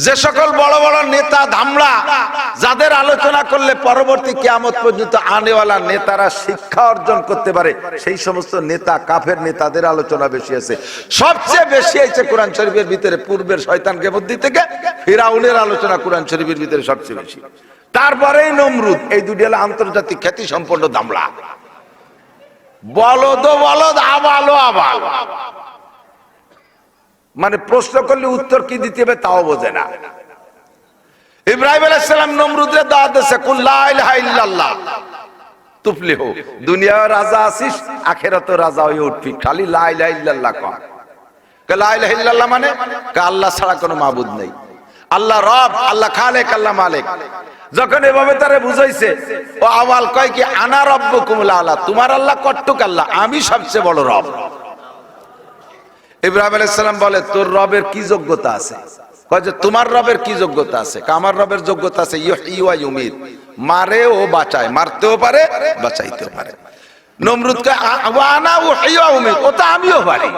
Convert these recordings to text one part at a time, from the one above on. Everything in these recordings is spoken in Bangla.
যে সকল বড় বড় নেতা ধামড়া যাদের আলোচনা করলে পরবর্তী কিয়ামত পর্যন্ত আনেওয়ালা নেতারা শিক্ষা অর্জন করতে পারে, সেই সমস্ত নেতা কাফের নেতাদের আলোচনা বেশি আছে। সবচেয়ে বেশি আছে কোরআন শরীফের ভিতরে পূর্বের শয়তানকে বুদ্ধি থেকে ফিরাউনের আলোচনা কোরআন শরীফের ভিতরে সবচেয়ে বেশি। তারপরেই নমরুদ। এই দুটি হলো আন্তর্জাতিক খ্যাতি সম্পন্ন ধামড়া। বলদ বলদ, আবালো আবাল, মানে প্রশ্ন করলে উত্তর কি দিতে হবে তাও বোঝে না। ইব্রাহিম আলাইহিস সালাম নমরুদের দাওয়াত দিয়েছে, কুল লা ইলাহা ইল্লাল্লাহ তুফলিহু, দুনিয়ার রাজা আছিস আখিরাতের রাজা হয়ে উঠবি, খালি লা ইলাহা ইল্লাল্লাহ কর। কে লা ইলাহা ইল্লাল্লাহ মানে কে আল্লাহ ছাড়া কোনো মাবুদ নেই, আল্লাহ রব, আল্লাহ খালেক, আল্লাহ মালিক। যখন এভাবে তারে বুঝাইছে, ও আওয়াল কয় কি আনা রব্বুকুমুল আলা, তোমার আল্লাহ কট্টুক আল্লাহ, আমি সবচেয়ে বড় রব। ইব্রাহিম আলাইহিস সালাম বলে, তোর রবের কি যোগ্যতা আছে? কয় যে তোমার রবের কি যোগ্যতা আছে? আমার রবের যোগ্যতা আছে ইউহয়ী ওয়া ইউমীত, মারে ও বাঁচায়, মারতেও পারে বাঁচাইতেও পারে। নমরুদ কয় ওয়া আনা উহয়ী ওয়া উমীত, ও তো আমিও পারি,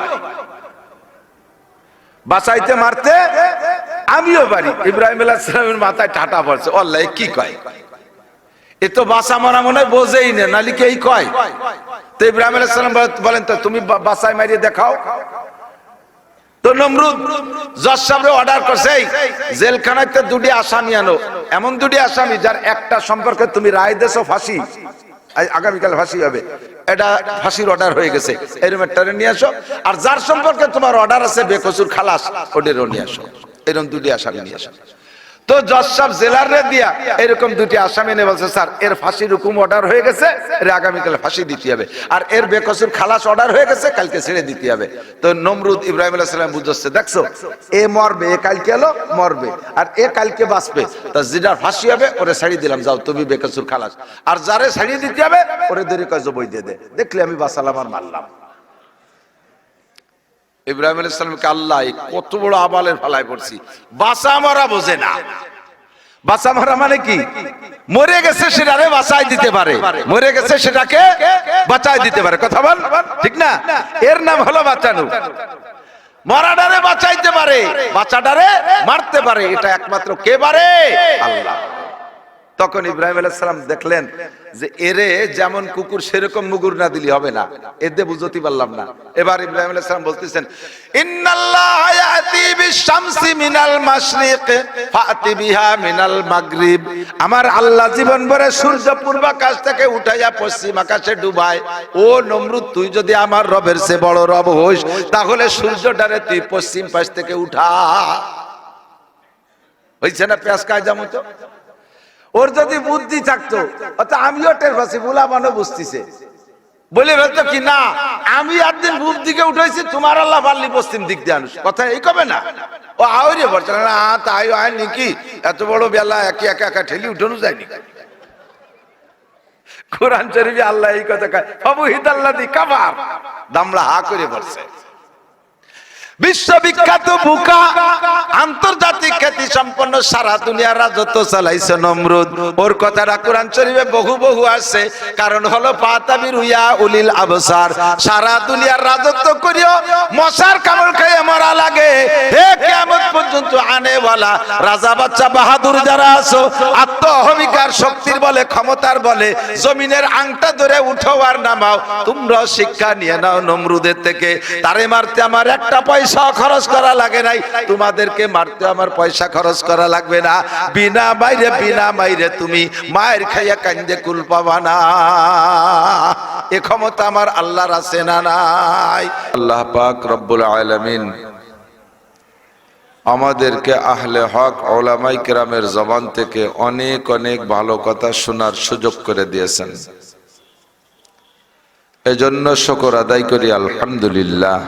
বাঁচাইতে মারতে আমিও পারি। ইব্রাহিম আলাইহিস সালামের মাথায় ঠাটা পড়ছে, আল্লাহ কি কয়, এ তো বাঁচা মারা মনে হয় বোঝেই না, নালি কে কয়। তো ইব্রাহিম আলাইহিস সালাম বলেন, তো তুমি বাঁচায় মারিয়ে দেখাও। তো নমরুদ জজ সাহেব অর্ডার করছে, জেলখানাতে দুটি আসামি আনো, এমন দুটি আসামি যার একটা সম্পর্কে তুমি রায় দেছো ফাঁসি, আগামীকাল ফাঁসি হবে, এটা ফাঁসির অর্ডার হয়ে গেছে, এরকম একটা নিয়ে আসো। আর যার সম্পর্কে তোমার অর্ডার আছে বেকসুর খালাস, ওদেরও নিয়ে আসো। এরকম দুটি আসামি নিয়ে আসো। তো জজ সাহেব জেলারে দিয়া এরকম দুটি আসামি নিয়ে বলছে, স্যার এর ফাঁসির হুকুম অর্ডার হয়ে গেছে, এর আগামীকাল ফাঁসি দিতে হবে, আর এর বেকসুর খালাস অর্ডার হয়ে গেছে, কালকে ছেড়ে দিতে হবে। তো নমরুদ ইব্রাহিম আলাইহিস সালাম বুঝাচ্ছে, দেখছো এ মরবে, এ কালকে এলো মরবে, আর এ কালকে বাঁচবে, তা যেটা ফাঁসি হবে ওরে ছাড়িয়ে দিলাম, যাও তুমি বেকসুর খালাস, আর যারে ছাড়িয়ে দিতে হবে ওরে দেরি কাজ বই দিয়ে দে, দেখলে আমি বাঁচালাম আর মারলাম। ইব্রাহিম আলাইহিস সালামকে আল্লাহ কত বড় আবালের ফালায় পড়ছি, বাঁচা মারা বোঝে না। বাঁচা মারা মানে কি? মরে গেছে সেটারে বাঁচাই দিতে পারে, মরে গেছে সেটাকে বাঁচাই দিতে পারে, কথা বল ঠিক না? এর নাম হলো বাঁচানো। মরাডারে বাঁচাইতে পারে, বাঁচাডারে মারতে পারে, এটা একমাত্র কে পারে? আল্লাহ। তখন ইব্রাহিম আলাইহিস সালাম দেখলেন যে এরে যেমন কুকুর সেরকম মুগুর না দিলে হবে না, এতে বুঝতে পারলাম না। এবার ইব্রাহিম আলাইহিস সালাম বলতেছেন, ইন্নাল্লাহা ইয়াতি বিশ-শামসি মিনাল মাশরিক ফাতি বিহা মিনাল মাগরিব, আমার আল্লাহ জীবন ভরে সূর্য পূর্ব আকাশ থেকে উঠাইয়া পশ্চিম আকাশে ডুবায়। ও নমরুদ, তুই যদি আমার রবের চেয়ে বড় রব হইস, তাহলে সূর্যটারে তুই পশ্চিম পাশ থেকে উঠা। হইছে না পেঁয়াজ কায়দা মতো? ওর যদি বুদ্ধি থাকতো, অর্থাৎ আমিও টের পাচ্ছি, বুলাবানো বুঝতেছে, বলে বলতো কি না আমি একদিন পূব দিকে উঠেছি, তোমার আল্লাহ পারলি পশ্চিম দিক দিয়ে আনুস, কথা এই কবে না? ও আউরে বলছে না, তাই হয় নাকি, এত বড় বেলা একে একা একা ঠেলি উঠানো যায়নি। কোরআন শরীফে আল্লাহ এই কথা কয়, ফাবুহিতাল্লাযী কাফার, দামড়া হা করে বলছে। বিশ্ববিখ্যাত বুকা, আন্তর্জাতিক খ্যাতি সম্পন্ন, সারা দুনিয়ার রাজত্ব চালাইছে নমরুদ। ওর কথাটা কোরআন শরীফে বহু বহু আসছে, কারণ হলো ফাতাবির উয়া উলিল আবসার, সারা দুনিয়ার রাজত্ব করিও মশার কামড় খেয়ে মরা লাগে, হে কিয়ামত পর্যন্ত আনেওয়ালা রাজা বাচ্চা বাহাদুর যারা আছো, আত্ম অহমিকার শক্তির বলে, ক্ষমতার বলে জমিনের আংটা ধরে উঠো আর নামাও, তোমরাও শিক্ষা নিয়ে নাও নমরুদের থেকে। তারে মারতে আমার একটা পয়সা খরচ করা লাগে নাই, তোমাদেরকে মারতে আমার পয়সা খরচ করা লাগবে না, বিনা মাইরে তুমি মায়ের খাইয়া কান্দে কুল পাবা না। এ ক্ষমতা আমার আল্লাহর আছে না নাই? আল্লাহ পাক রব্বুল আলামিন আমাদেরকে আহলে হক উলামায়ে কেরামের জবান থেকে অনেক অনেক ভালো কথা শোনার সুযোগ করে দিয়েছেন, এজন্য শুকর আদায় করি আলহামদুলিল্লাহ।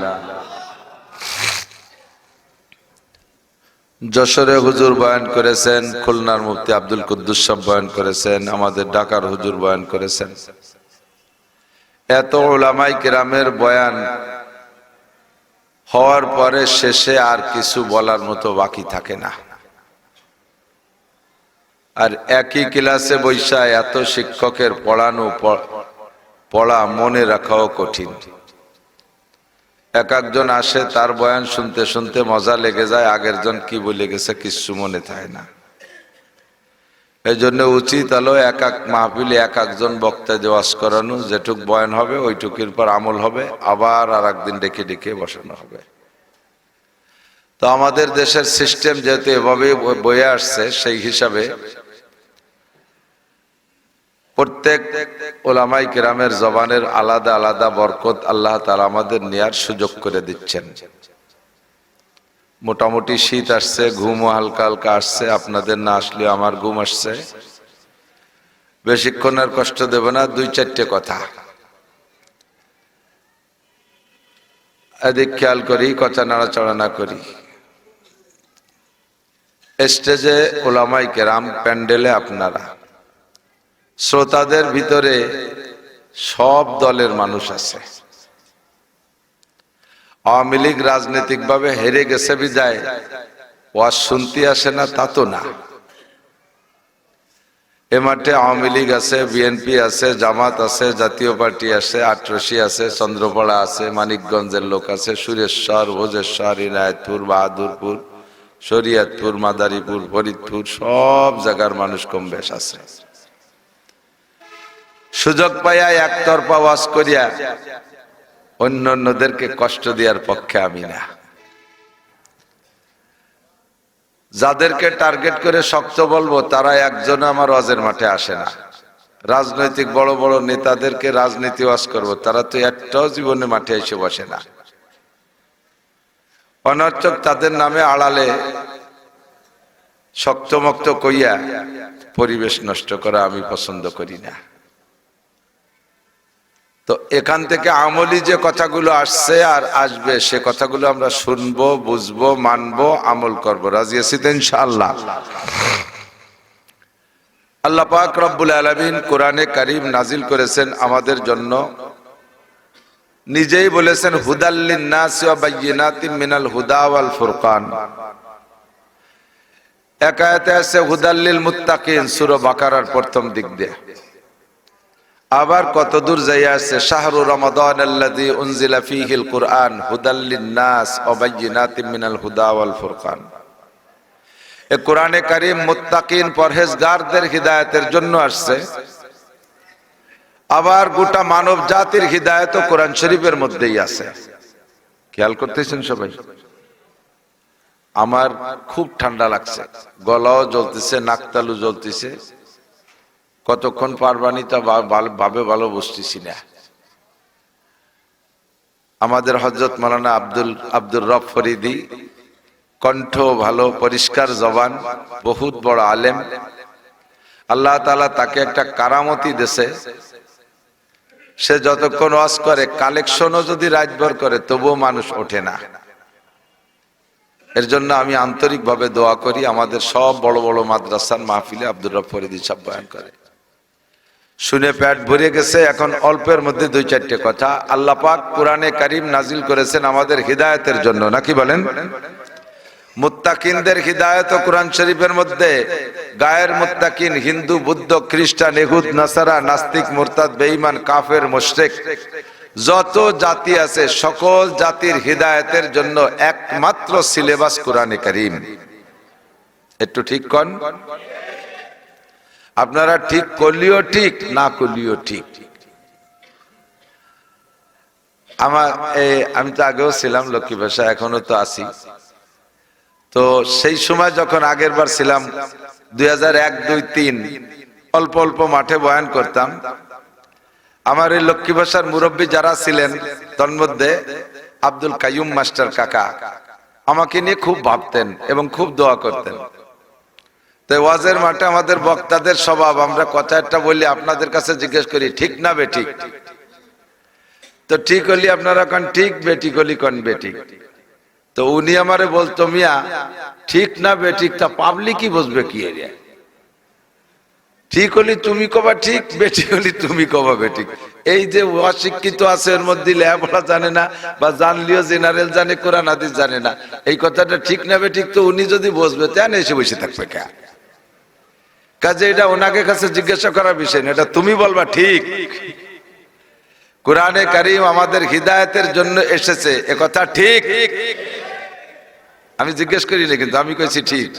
যশোরে হুজুর বয়ান করেছেন, খুলনার মুফতি আব্দুল কুদ্দুস সাহেব বয়ান করেছেন, আমাদের ঢাকার হুজুর বয়ান করেছেন। এত উলামায়ে কেরামের বয়ান হওয়ার পরে শেষে আর কিছু বলার মতো বাকি থাকে না। আর একই ক্লাসে বৈশা এত শিক্ষকের পড়া মনে রাখাও কঠিন। এক একজন আসে, তার বয়ান শুনতে শুনতে মজা লেগে যায়, আগের জন কি বলে গেছে কিছু মনে থাকে না। এই জন্য উচিত হলো এক এক মাহফিলে এক একজন বক্তা দিয়ে ওয়াজ করানো, যেটুক বয়ান হবে ওইটুকুর পর আমল হবে, আবার আর একদিন ডেকে ডেকে বসানো হবে। তো আমাদের দেশের সিস্টেম যেহেতু এভাবে বয়ে আসছে, সেই হিসাবে প্রত্যেক ওলামায়ে কেরামের জবানের আলাদা আলাদা বরকত আল্লাহ তাআলা আমাদের নেয়ার সুযোগ করে দিচ্ছেন। মোটামুটি শীত আসছে, ঘুমও হালকা হালকা আসছে, আপনাদের না আসলে আমার ঘুম আসছে। বেশিক্ষণ আর কষ্ট দেব না, দুই চারটে কথা এদিক খেয়াল করি, কথা নাড়াচড়া না করি। স্টেজে ওলামায়ে কেরাম, প্যান্ডেলে আপনারা, শ্রোতাদের ভিতরে সব দলের মানুষ আছে। আওয়ামী লীগ রাজনৈতিকভাবে হেরে গেছে বিদায় ওয়াজ শুনতে আসে না, তা তো না। এ মাঠে আওয়ামী লীগ আছে, বিএনপি আছে, জামাত আছে, জাতীয় পার্টি আছে, আটরশি আছে, চন্দ্রপাড়া আছে, মানিকগঞ্জের লোক আছে, সুরেশ্বর, ভোজেশ্বর, ইনায়েতপুর, বাহাদুরপুর, শরীয়তপুর, মাদারীপুর, ফরিদপুর, সব জায়গার মানুষ কম বেশ আছে। সুযোগ পাইয়া একতরফা ওয়াজ করিয়া অন্যদেরকে কষ্ট দেওয়ার পক্ষে আমি না। যাদেরকে টার্গেট করে শক্ত বলবো তারা একজন আমার ওয়াজের মাঠে আসে না। রাজনৈতিক বড় বড় নেতাদেরকে রাজনীতি ওয়াজ করব, তারা তো একটাও জীবনে মাঠে এসে বসে না। অনর্থক তাদের নামে আড়ালে শক্তমক্ত কইয়া পরিবেশ নষ্ট করা আমি পছন্দ করি না। তো এখান থেকে আমলি যে কথাগুলো আসছে আর আসবে, সে কথাগুলো আমরা শুনবো, বুঝবো, মানবো, আমল করবো। রাজি আছি তো ইনশাআল্লাহ? আল্লাহ পাক রব্বুল আলামিন কোরআনে কারীম নাজিল করেছেন আমাদের জন্য। নিজেই বলেছেন হুদাল লিন-নাস ওয়া বায়্যিনাতিন মিনাল হুদা ওয়াল ফুরকান। এক আয়াতে আছে হুদাল লিল মুত্তাকিন, সূরা বাকারার প্রথম দিক দিয়ে। আবার কত দূর যাইয়া আছে শাহরু রমাদান আল্লাযী উনজিলা ফীহিল কুরআন হুদাল লিন-নাস ওয়া বায়্যিনাতিন মিনাল হুদা ওয়াল ফুরকান। এই কোরআনে কারীম মুত্তাকিন পরহেজগারদের হিদায়াতের জন্য আসছে। আবার গোটা মানব জাতির হিদায়াতও কোরআন শরীফের মধ্যেই আছে। খেয়াল করতেছেন সবাই? আমার খুব ঠান্ডা লাগছে, গলাও জ্বলতেছে, নাকতালু জ্বলতেছে। কতক্ষণ পারবানি তা ভাবে ভালো বুঝতেছি না। আমাদের হযরত মাওলানা আব্দুর রব ফরিদি, কণ্ঠ ভালো, পরিষ্কার জবান, বহুত বড় আলেম। আল্লাহ তাআলা তাকে একটা কারামতি দেশে, সে যতক্ষণ ওয়াজ করে কালেকশনও যদি রাতভর করে তবুও মানুষ ওঠে না। এর জন্য আমি আন্তরিকভাবে দোয়া করি আমাদের সব বড় বড় মাদ্রাসার মাহফিলে আব্দুর রব ফরিদি সাহেব বয়ান করে। শুনে পেট ভরে গেছে। এখন অল্পের মধ্যে দুই চারটে কথা। আল্লাহ পাক কোরআনে কারীম নাজিল করেছেন আমাদের হিদায়াতের জন্য, নাকি বলেন? মুত্তাকিনদের হিদায়াত কোরআন শরীফের মধ্যে। গায়ের মুত্তাকিন হিন্দু, বৌদ্ধ, খ্রিস্টান, ইহুদ, নাসারা, নাস্তিক, মুরতাদ, বেঈমান, কাফের, মুশরিক, যত জাতি আছে সকল জাতির হিদায়াতের জন্য একমাত্র সিলেবাস কোরআনে কারীম। একটু ঠিক কন। আপনারা ঠিক করলিও ঠিক, না করলিও ঠিক। আমি তো আগেও ছিলাম লক্ষ্মী ভাষা, এখনো তো আছি। তো সেই সময় যখন আগের বার ছিলাম 2001, 2, 3 অল্প অল্প মাঠে বয়ান করতাম। আমার এই লক্ষ্মী ভাষার মুরব্বী যারা ছিলেন তন্মধ্যে আব্দুল কাইয়ুম মাস্টার কাকা আমাকে নিয়ে খুব ভাবতেন এবং খুব দোয়া করতেন। তো ওয়াজের মাঠে আমাদের বক্তাদের স্বভাব, আমরা কথা একটা বললি আপনাদের কাছে জিজ্ঞেস করি ঠিক না বেঠিক। তো ঠিক হলি আপনারা কন ঠিক, বেঠিক হলি কন বেঠিক। তো উনি আমারে বলতো মিয়া ঠিক না বেঠিক তা পাবলিকই বুঝবে কি এরিয়া। ঠিক হলি তুমি কবা ঠিক, বেঠিক হলি তুমি কবা বেঠিক। এই যে অশিক্ষিত আছে এর মধ্যে লেখাপড়া জানে না, বা জানলিও জেনারেল জানে, কোরআন হাদিস জানে না, এই কথাটা ঠিক না বেঠিক তো উনি যদি বুঝবে তেন এসে বসে থাকবে কে? কাজে এটা ওনাকে কাছে জিজ্ঞাসা করার বিষয় না, এটা তুমি বলবা ঠিক। কোরআনে কারীম আমাদের হিদায়াতের জন্য এসেছে, একথা ঠিক? আমি জিজ্ঞেস করিনি, কিন্তু আমি কইছি ঠিক।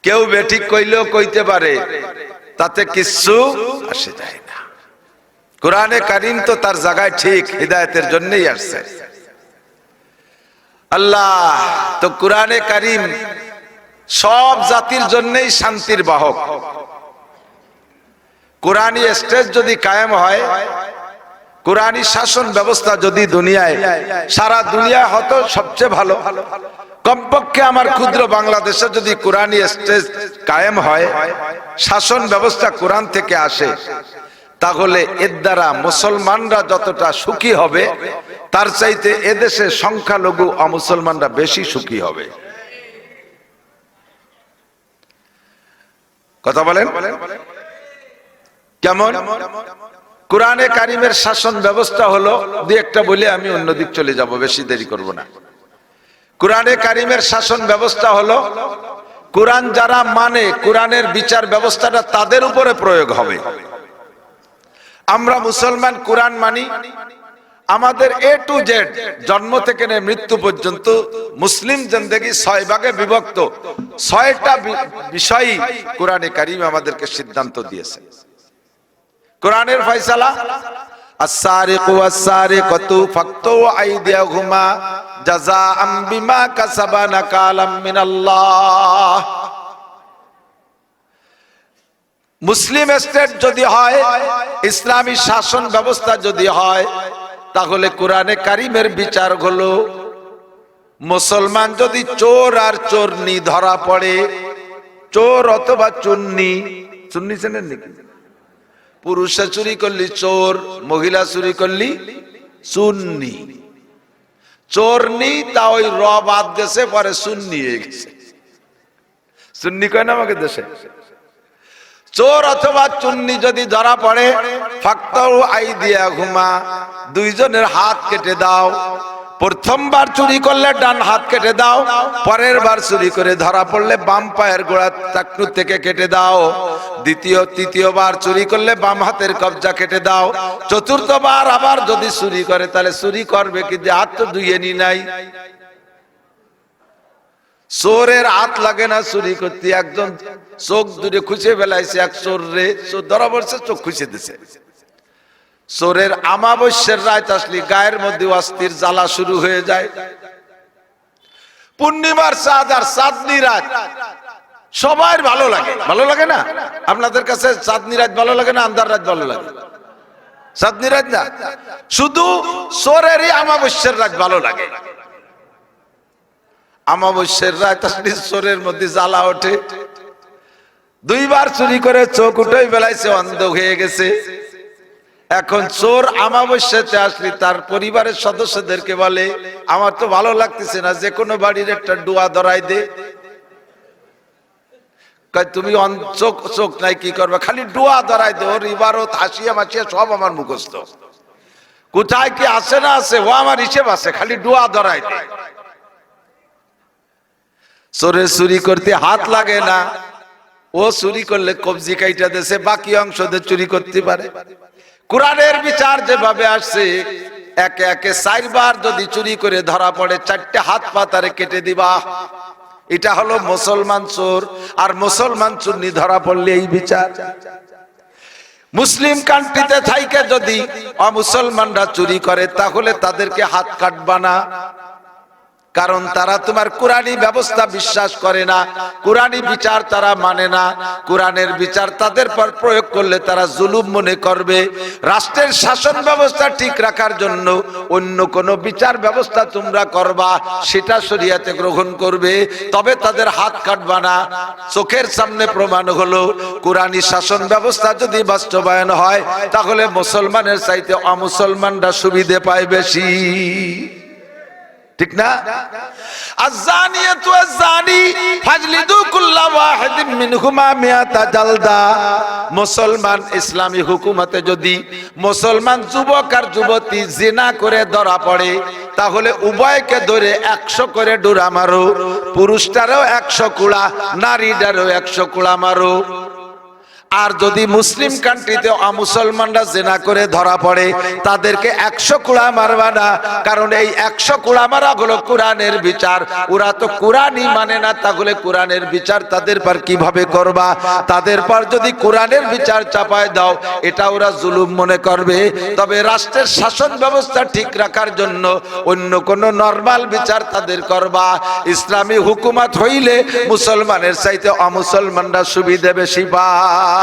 কেউ বেঠিক কইলেও কইতে পারে, তাতে কিচ্ছু আসে যায় না। কোরআনে কারীম তো তার জায়গায় ঠিক, হিদায়াতের জন্যই আসছে। আল্লাহ তো কোরআনে কারীম সব জাতির জন্যই শান্তির বাহক। কোরআনী স্টেজ যদি কায়েম হয়, কোরআনী শাসন ব্যবস্থা যদি দুনিয়ায়, সারা দুনিয়া হতো সবচেয়ে ভালো। কমপক্ষে আমার ক্ষুদ্র বাংলাদেশে যদি কোরআনী স্টেজ কায়েম হয়, শাসন ব্যবস্থা কোরআন থেকে আসে, তাহলে এর দ্বারা মুসলমানরা যতটা সুখী হবে, তার চাইতে এদেশে সংখ্যালঘু অমুসলমানরা বেশি সুখী হবে। কথা বলেন কেমন? কোরআনে কারীমের শাসন ব্যবস্থা হলো, দুই একটা বলে আমি অন্যদিক চলে যাব, বেশি দেরি করব না। কোরআনে কারীমের শাসন ব্যবস্থা হলো, কোরআন যারা মানে, কোরআনের বিচার ব্যবস্থাটা তাদের উপরে প্রয়োগ হবে। আমরা মুসলমান কোরআন মানি, আমাদের এ টু জেড, জন্ম থেকে নিয়ে মৃত্যু পর্যন্ত মুসলিম জিন্দেগি 6 ভাগে বিভক্ত। 6টা বিষয়ই কোরআনে কারীম আমাদেরকে সিদ্ধান্ত দিয়েছে। কোরআনের ফয়সালা, আস-সারিকু ওয়াস-সারিকাতু ফাকতু আইদিয়াহুমা জাযাআম বিমা কাসাবা নাকালাম মিনাল্লাহ। মুসলিম স্টেট যদি হয়, ইসলামী শাসন ব্যবস্থা যদি হয়, তাহলে কোরআনে কারীমের বিচার হলো, মুসলমান যদি চোর আর চোরনি ধরা পড়ে, চোর অথবা চুন্নি, চুন্নি চেনেন নাকি? পুরুষে চুরি করলি চোর, মহিলা চুরি করলি চুন্নি। চোরনি তা ওই র বাদ গেছে, পরে সুন্নি হয়ে গেছে। সুন্নি কয় না আমাকে দেশে? চোর অথবা চুন্নি যদি ধরা পড়ে, ফাকতাউ আইদিয়াহুমা, দুইজনের হাত কেটে দাও। প্রথমবার চুরি করলে ডান হাত কেটে দাও, পরের বার চুরি করে ধরা পড়লে বাম পায়ের গোড়া টাকনু থেকে কেটে দাও। তৃতীয়বার চুরি করলে বাম হাতের কবজা কেটে দাও। চতুর্থবার আবার যদি চুরি করে, তাহলে চুরি করবে কি, যে হাত তো ধুয়ে নি নাই। চোরের হাত লাগে না চুরি করতে, একজন চোখ দূরে খুঁজে ফেলাইছে, এক চোর রে চোর ধরা পড়ছে, চোখ খুঁজে দিছে। চোরের আমাবস্যার রাত আসলে গায়ের মধ্যে অস্থির জ্বালা শুরু হয়ে যায়। পূর্ণিমার চাঁদ আর চাঁদনি রাত সবার ভালো লাগে, ভালো লাগে না? আপনাদের কাছে চাঁদনি রাত ভালো লাগে না, আন্ধার রাত ভালো লাগে? চাঁদনি রাত না, শুধু চোরেরই আমাবস্যার রাত ভালো লাগে। আমাবস্যার রাত আসলে চোরের মধ্যে জ্বালা ওঠে। 2 বার চুরি করে চোখ উঠে বেলাইছে, অন্ধ হয়ে গেছে। এখন চোর আমাবস্যাতে আসলে তার পরিবারের সদস্যদেরকে বলে, আমার তো ভালো লাগতেছে না, যে কোনো বাড়ির একটা ডুয়া ধরাই দে। তুমি চোখ চোখ নাই, কি করবে? খালি ডুয়া ধরাই দে। ওর ইবারত, হাসিয়া মাসিয়া সব আমার মুখস্থ, কোথায় কি আছে না আছে ও আমার হিসেব আছে, খালি ডুয়া ধরাই দে। চোরে চুরি করতে হাত লাগে না, ও চুরি করলে কবজি কাইটা দেশে, বাকি অংশ দিয়ে চুরি করতে পারে। কোরআনের বিচার যেভাবে আসছে, একে একে 4 বার যদি চুরি করে ধরা পড়ে, 4টে হাত পা তারে কেটে দিবা। এটা হলো মুসলমান চোর। আর মুসলমান চুন্নি ধরা পড়লে এই বিচার। মুসলিম কান্ট্রিতে থাইকে যদি অমুসলমানরা চুরি করে, তাহলে তাদেরকে হাত কাটবা না, কারণ তারা তোমার কোরআনী ব্যবস্থা বিশ্বাস করে না, কোরআনী বিচার তারা মানে না। কোরআনের বিচার তাদের পর প্রয়োগ করলে তারা জুলুম মনে করবে। রাষ্ট্রের শাসন ব্যবস্থা ঠিক রাখার জন্য অন্য কোন বিচার ব্যবস্থা তোমরা করবা, সেটা শরীয়তে গ্রহণ করবে, তবে তাদের হাত কাটবা না। চোখের সামনে প্রমাণ হলো, কোরআনী শাসন ব্যবস্থা যদি বাস্তবায়ন হয়, তাহলে মুসলমানের চাইতে অমুসলমানরা সুবিধে পায় বেশি, ঠিক না? আয-যানিয়াতু ওয়াজ-যানি ফাজলিদু কুল্লা ওয়াহিদিন মিনহুমা মিআতা জালদা। মুসলমান ইসলামী হুকুমতে যদি মুসলমান যুবক আর যুবতী জিনা করে ধরা পড়ে, তাহলে উভয়কে ধরে 100 করে ডোরা মারো। পুরুষটারও 100 কুড়া, নারীটারও 100 কুড়া মারো। আর যদি মুসলিম কান্ট্রিতে অমুসলমানরা জেনা করে ধরা পড়ে তাদেরকে 100 কুড়া মারবা না, কারণ এই 100 কুড়া মারা হলো কোরআনের বিচার। ওরা তো কোরআনই মানে না, তাহলে কোরআনের বিচার তাদের পর কিভাবে করবা? তাদের পর যদি কোরআনের বিচার চাপায় দাও এটা ওরা জুলুম মনে করবে। তবে রাষ্ট্রের শাসন ব্যবস্থা ঠিক রাখার জন্য অন্য কোন নরমাল বিচার তাদের করবা। ইসলামী হুকুমত হইলে মুসলমানের চাইতে অমুসলমানরা সুবিধা বেশি পায়।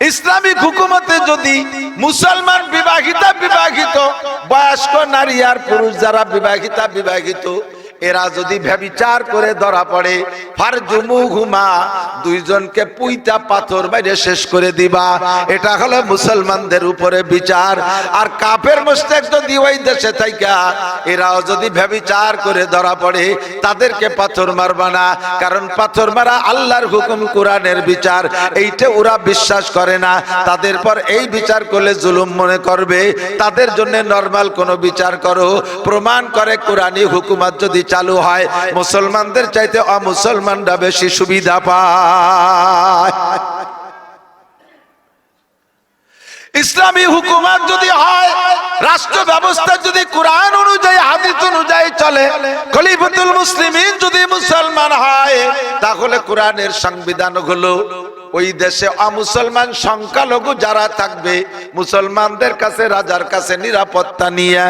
ইসলামিক হুকুমতে যদি মুসলমান বিবাহিত বয়স্ক নারী আর পুরুষ যারা বিবাহিত এরা যদি ব্যভিচার করে ধরা পড়ে ফারজুমুহুমা, দুইজনকে পুইতা পাথর মেরে শেষ করে দিবা। এটা হলো মুসলমানদের উপরে বিচার। আর কাফের মুশরিক যদি ওই দেশে থাইকা এরাও যদি ব্যভিচার করে ধরা পড়ে তাদেরকে পাথর মারবা না, কারণ পাথর মারা আল্লাহর হুকুম, কোরআনের বিচার, এইটা ওরা বিশ্বাস করে না। তাদের পর এই বিচার করলে জুলুম মনে করবে। তাদের জন্য নরমাল কোনো বিচার করো, প্রমাণ করে কোরআনী হুকুমত যদি চালু হয় মুসলমানদের চাইতে অমুসলমানরা বেশি সুবিধা পায়। ইসলামী হুকুমত যদি হয়, রাষ্ট্র ব্যবস্থা যদি কোরআন অনুযায়ী হাদিস অনুযায়ী চলে, খলিফাতুল মুসলিমিন যদি মুসলমান হয়, তাহলে কোরআনের সংবিধান হলো ওই দেশে অমুসলমান সংখ্যালঘু যারা থাকবে মুসলমানদের কাছে, রাজার কাছে নিরাপত্তা নিয়ে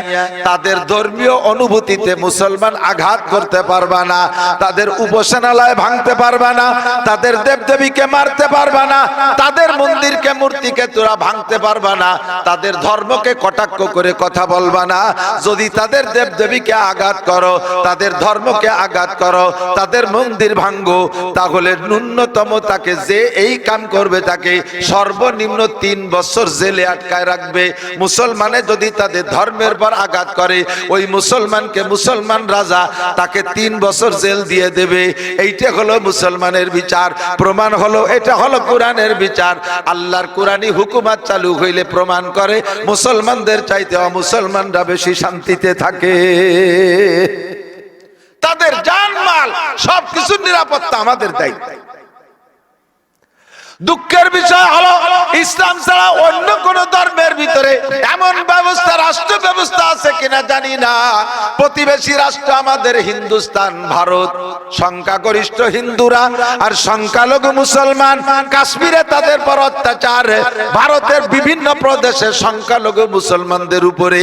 তাদের ধর্মীয় অনুভূতিতে মুসলমান আঘাত করতে পারবা না, তাদের উপাসনালয় ভাঙতে পারবা না, তাদের দেবদেবীকে মারতে পারবা না, তাদের মন্দিরকে মূর্তিকে তোরা ভাঙতে পারবা না, তাদের ধর্মকে কটাক্ষ করে কথা বলবা না। যদি তাদের দেবদেবীকে আঘাত করো, তাদের ধর্মকে আঘাত করো, তাদের মন্দির ভাঙ্গো, তাহলে ন্যূনতম তাকে যে এই কাম করবে তাকে সর্বনিম্ন 3 বছর জেলে আটকায় রাখবে। মুসলমানে যদি তাদের ধর্মের পর আঘাত করে ওই মুসলমানকে মুসলমান রাজা তাকে 3 বছর জেল দিয়ে দেবে। এইটা হলো মুসলমানের বিচার। প্রমাণ হলো এটা হলো কোরআনের বিচার। আল্লাহর কোরআনী হুকুমত চালু হইলে প্রমাণ করে মুসলমানদের চাইতে অমুসলমানরা বেশি শান্তিতে থাকে। তাদের জানমাল সবকিছুর নিরাপত্তা আমাদের দায়িত্ব। দুঃখের বিষয় হলো ইসলাম ছাড়া অন্য কোন ধর্মের ভিতরে এমন ব্যবস্থা, রাষ্ট্র ব্যবস্থা আছে কিনা জানি না। প্রতিবেশী রাষ্ট্র আমাদের হিন্দুস্তান, ভারত, সংখ্যাগরিষ্ঠ হিন্দুরা আর সংখ্যালঘু মুসলমান। কাশ্মীরে তাদের পর অত্যাচার, ভারতের বিভিন্ন প্রদেশে সংখ্যালঘু মুসলমানদের উপরে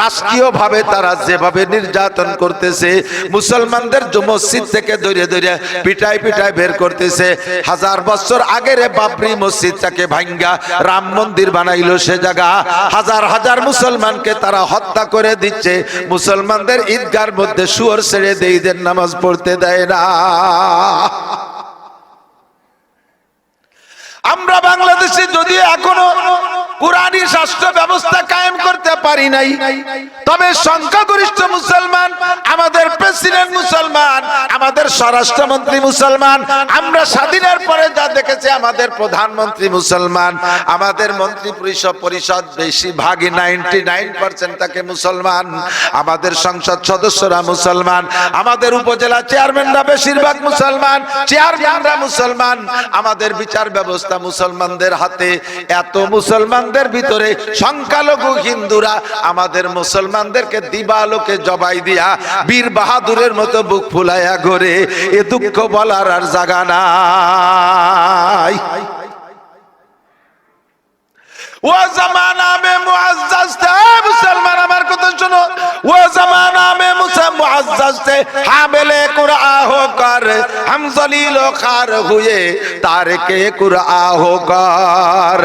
রাষ্ট্রীয়ভাবে তারা যেভাবে নির্যাতন করতেছে, মুসলমানদের মসজিদ থেকে ধরে ধরে পিটাই বের করতেছে। 1000 বছর আগের বাবরি মসজিদটাকে ভাঙ্গা রাম মন্দির বানাইলো, সে জায়গা হাজার হাজার মুসলমানকে তারা হত্যা করে দিচ্ছে। মুসলমানদের ঈদগার মধ্যে শুয়োর ছেড়ে দিয়ে ঈদের নামাজ পড়তে দেয় না। আমরা বাংলাদেশে যদি এখনো কোরআনী শাস্ত্র ব্যবস্থা কায়েম করতে পারি নাই, তবে সংখ্যাগরিষ্ঠ মুসলমান, আমাদের প্রেসিডেন্ট মুসলমান, আমাদের স্বরাষ্ট্রমন্ত্রী মুসলমান, আমরা স্বাধীনের পরে যা দেখেছি আমাদের প্রধানমন্ত্রী মুসলমান, আমাদের মন্ত্রী পরিষদ বেশিরভাগই 99% থাকে মুসলমান, আমাদের সংসদ সদস্যরা মুসলমান, আমাদের উপজেলা চেয়ারম্যানরা বেশিরভাগ মুসলমান, চেয়ারম্যানরা মুসলমান, আমাদের বিচার ব্যবস্থা মুসলমানদের হাতে। এত মুসলমানদের ভিতরে সংখ্যালঘু হিন্দুরা আমাদের মুসলমানদেরকে দিবালোকে জবাই দিয়া বীর বাহাদুরের মতো বুক ফুলাইয়া ঘোরে। এ দুঃখ বলার আর জায়গা নাই। वो जमाना में मुअज़्ज़ज़ थे मुसलमान, हमारे को तो सुनो, वो जमाना में मुअज़्ज़ज़ थे हामिले कुरआन होकर हम ज़लील व ख़ार हुए तारिके कुरआन होकर।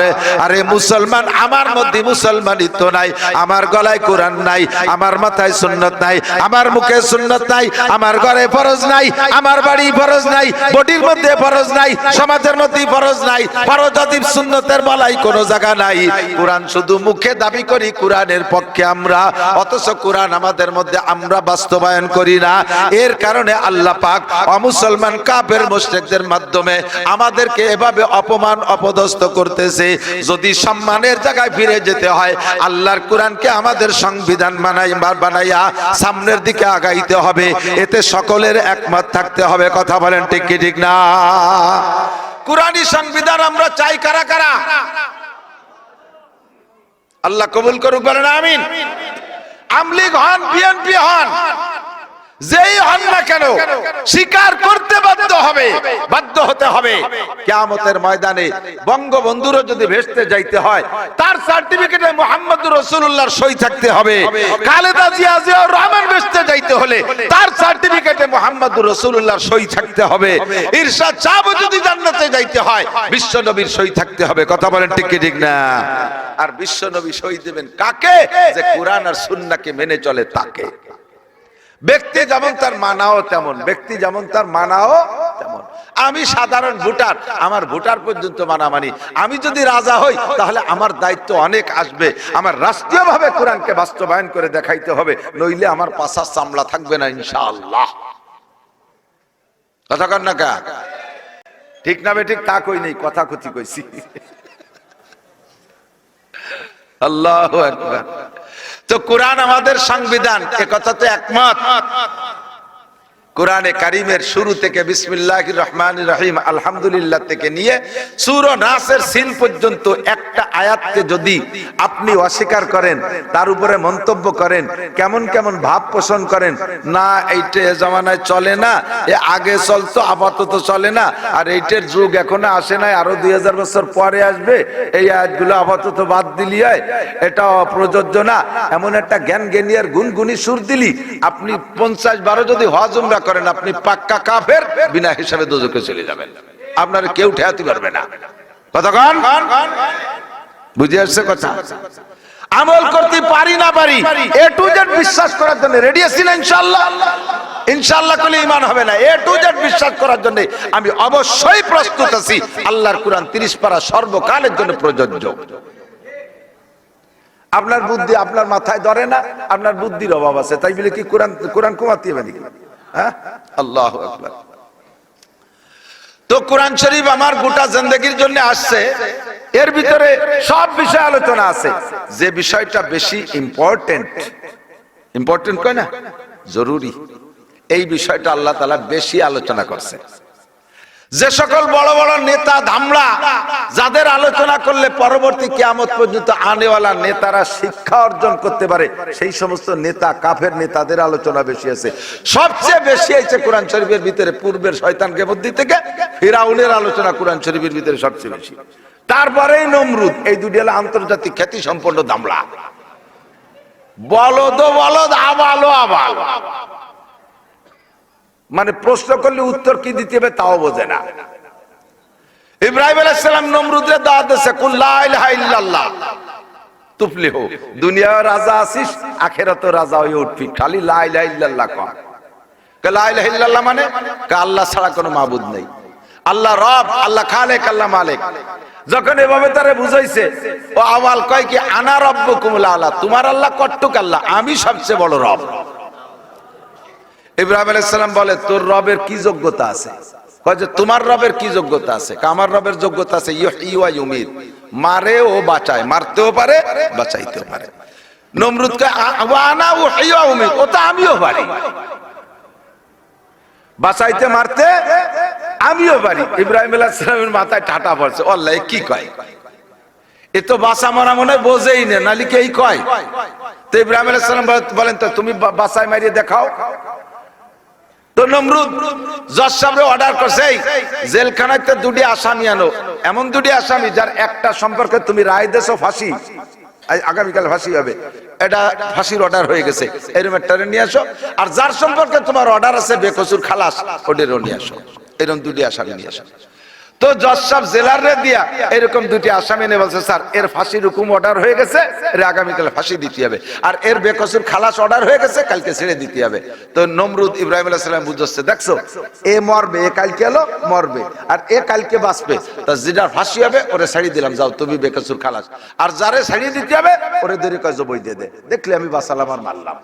अरे मुसलमान আমার মধ্যে মুসলমানিত্ব নাই, আমার গলায় কোরআন নাই, আমার মাথায় সুন্নাত নাই, আমার মুখে সুন্নাত নাই, আমার ঘরে ফরজ নাই, আমার বাড়ি ফরজ নাই, বডির মধ্যে ফরজ নাই, সমাজের মধ্যে ফরজ নাই, ফরজ অতীব সুন্নতের বলাই কোনো জায়গা নাই। কোরআন শুধু মুখে দাবি করি কোরআনের পক্ষে আমরা, অথচ কোরআন আমাদের মধ্যে আমরা বাস্তবায়ন করি করি না। এর কারণে আল্লাহ পাক অমুসলমান কাফের মুশরিকদের মাধ্যমে আমাদেরকে এভাবে অপমান অপদস্থ করতেছে। যদি সম্মানের জায়গায় ফিরে যেতে হয়, আল্লাহর কোরআনকে আমাদের সংবিধান বানাইয়া সামনের দিকে আগাইতে হবে। এতে সকলের একমত থাকতে হবে। কথা বলেন ঠিক কি ঠিক না? কোরআনী সংবিধান আমরা চাই কারা কারা? আল্লাহ কবুল করুক, বলেন আমিন। আমলিগ হন, বিএনপি হন, যেই হন না কেন স্বীকার করতে বাধ্য হতে হবে। কিয়ামতের ময়দানে বঙ্গবন্ধুরও যদি ভেস্তে যাইতে হয়, তার সার্টিফিকেটে মুহাম্মদুর রাসূলুল্লাহর সই থাকতে হবে। খালেদা জিয়া জিয়াউর রহমান ভেস্তে যাইতে হলে তার সার্টিফিকেটে মুহাম্মদুর রাসূলুল্লাহর সই থাকতে হবে। ইরশাদ সাহেব যদি জান্নাতে যাইতে হয়, বিশ্ব নবীর সই থাকতে হবে। কথা বলেন ঠিক কি ঠিক না? আর বিশ্ব নবী সই দিবেন কাকে? যে কোরআন আর সুন্নাহকে মেনে চলে তাকে। ব্যক্তি যেমন তার মানাও তেমন, ব্যক্তি যেমন তার মানাও তেমন। আমি সাধারণ ভোটার, আমার ভোটার পর্যন্ত মানামানি। আমি যদি রাজা হই তাহলে আমার দায়িত্ব অনেক আসবে। আমার রাষ্ট্রীয়ভাবে কোরআনকে বাস্তবায়ন করে দেখাইতে হবে, নইলে আমার পাশার চামড়া থাকবে না ইনশাআল্লাহ। কথা কন না কা? ঠিক না বেঠিক তা কই নেই, কথা কথি কইছি। আল্লাহু আকবার। তো কোরআন আমাদের সংবিধান, এ কথাতে একমত। কোরআনে কারিমের শুরু থেকে বিসমিল্লাহির রহমানির রহিম আলহামদুলিল্লাহ থেকে নিয়ে সূরা নাসের সিন পর্যন্ত একটা আয়াতকে যদি আপনি অস্বীকার করেন, তার উপরে মন্তব্য করেন, কেমন কেমন ভাব পোষণ করেন, না এইটা এ জামানায় চলে না, এ আগে চলতো আপাতত চলে না, আর এইটার যুগ এখনো আসে নাই, আরো 2000 বছর পরে আসবে, এই আয়াতগুলো আপাতত বাদ দিলি হয়, এটা অপ্রযোজ্য না, এমন একটা জ্ঞান জ্ঞানীর গুনগুনি সুর দিলি, আপনি 50 যদি হজ উমরা করেন, আপনি পাক্কা কাফের, বিনা হিসাবে দোজখে চলে যাবেন। আপনারা কেউ ঠেকাতে পারবে না। কতক্ষণ বুঝে আসছে কথা? আমল করতে পারি না পারি, এ টু জেড বিশ্বাস করার জন্য রেডি আছি না ইনশাআল্লাহ? ইনশাআল্লাহ করলে ঈমান হবে না। এ টু জেড বিশ্বাস করার জন্য আমি অবশ্যই প্রস্তুত আছি। আল্লাহর কোরআন 30 পারা সর্বকালের জন্য প্রযোজ্য। আপনার বুদ্ধি আপনার মাথায় ধরে না, আপনার বুদ্ধির অভাব আছে, তাই বলে কি কোরআন কমাতে হবে নাকি? হ্যাঁ, আল্লাহু আকবার। তো কোরআন শরীফ আমার গোটা জিন্দেগির জন্য আসছে, এর ভিতরে সব বিষয় আলোচনা আছে। যে বিষয়টা বেশি ইম্পর্টেন্ট কয় না, জরুরি, এই বিষয়টা আল্লাহ তাআলা বেশি আলোচনা করছে। যে সকল বড় বড় নেতা ধামড়া, যাদের আলোচনা করলে পরবর্তী কিয়ামত পর্যন্ত আনেওয়ালা নেতারা শিক্ষা অর্জন করতে পারে, সেই সমস্ত নেতা কাফের নেতাদের আলোচনা বেশি আছে। সবচেয়ে বেশি আছে কোরআন শরীফের ভিতরে পূর্বের শয়তানকে বুদ্ধি থেকে ফিরাউনের আলোচনা কোরআন শরীফের ভিতরে সবচেয়ে বেশি। তারপরেই নমরুদ। এই দুটি হলো আন্তর্জাতিক খ্যাতি সম্পন্ন ধামড়া। বলদ বলদ, আবালো আবাল, মানে প্রশ্ন করলে উত্তর কি দিতে হবে তাও বোঝে না। ইব্রাহিম আলাইহিস সালাম নমরুদের দাওয়াত দিয়েছে, কুল লা ইলাহা ইল্লাল্লাহ তুফলিহু, দুনিয়ার রাজা আছিস, আখিরাতের রাজা হয়ে উঠবি, খালি লা ইলাহা ইল্লাল্লাহ কর। কে লা ইলাহা ইল্লাল্লাহ মানে? কে আল্লাহ ছাড়া কোনো মাবুদ নেই, আল্লাহ রব, আল্লাহ খালেক, আল্লাহ মালিক। যখন এভাবে তারে বুঝাইছে, ও আওয়াল কয় কি আনা রব্বুকুমুল আলা, তোমার আল্লাহ কট্টুক আল্লাহ, আমি সবচেয়ে বড় রব। ইব্রাহিম আলাইহিস সালাম বলে, তোর রবের কি যোগ্যতা আছে? কয় যে তোমার রবের কি যোগ্যতা আছে? আমার রবের যোগ্যতা আছে ইউহয়ী ওয়া ইউমীত, মারে ও বাঁচায়, মারতেও পারে বাঁচাইতেও পারে। নমরুদ কয় ওয়া আনা উহয়ী ওয়া উমীত, ও তো আমিও পারি, বাঁচাইতে মারতে আমিও পারি। ইব্রাহিম আলাইহিস সালামের মাথায় ঠাটা পড়ছে, আল্লাহ কি কয়, এ তো বাঁচা মারা মনে হয় বোঝেই না, নালি কে কয়? তো ইব্রাহিম আলাইহিস সালাম বলেন, তো তুমি বাঁচায় মারিয়ে দেখাও। তো নমরুদ জজ সাহেব অর্ডার করছে, জেলখানাতে দুটি আসামি আনো, এমন দুটি আসামি যার একটা সম্পর্কে তুমি রায় দেছো ফাঁসি, আগামীকাল ফাঁসি হবে, এটা ফাঁসির অর্ডার হয়ে গেছে, এরকম একটা নিয়ে আসো। আর যার সম্পর্কে তোমার অর্ডার আছে বেকসুর খালাস, ওদেরও নিয়ে আসো। এরকম দুটি আসামি নিয়ে আসো। তো জজ সাহেব জেলারে দিয়া এরকম দুটি আসামি নিয়ে বলছে, স্যার এর ফাঁসির হুকুম অর্ডার হয়ে গেছে, এর আগামীকাল ফাঁসি দিতে হবে, আর এর বেকসুর খালাস অর্ডার হয়ে গেছে, কালকে ছেড়ে দিতে হবে। তো নমরুদ ইব্রাহিম আলাইহিস সালাম বুঝছে, দেখছো এ মরবে, এ কালকে এলো মরবে, আর এ কালকে বাঁচবে, তা যেটার ফাঁসি হবে ওরে ছাড়িয়ে দিলাম, যাও তুমি বেকসুর খালাস, আর যারে ছাড়িয়ে দিতে হবে ওরে দেরি কাজ বই দিয়ে দে, দেখলে আমি বাঁচালাম আর মারলাম।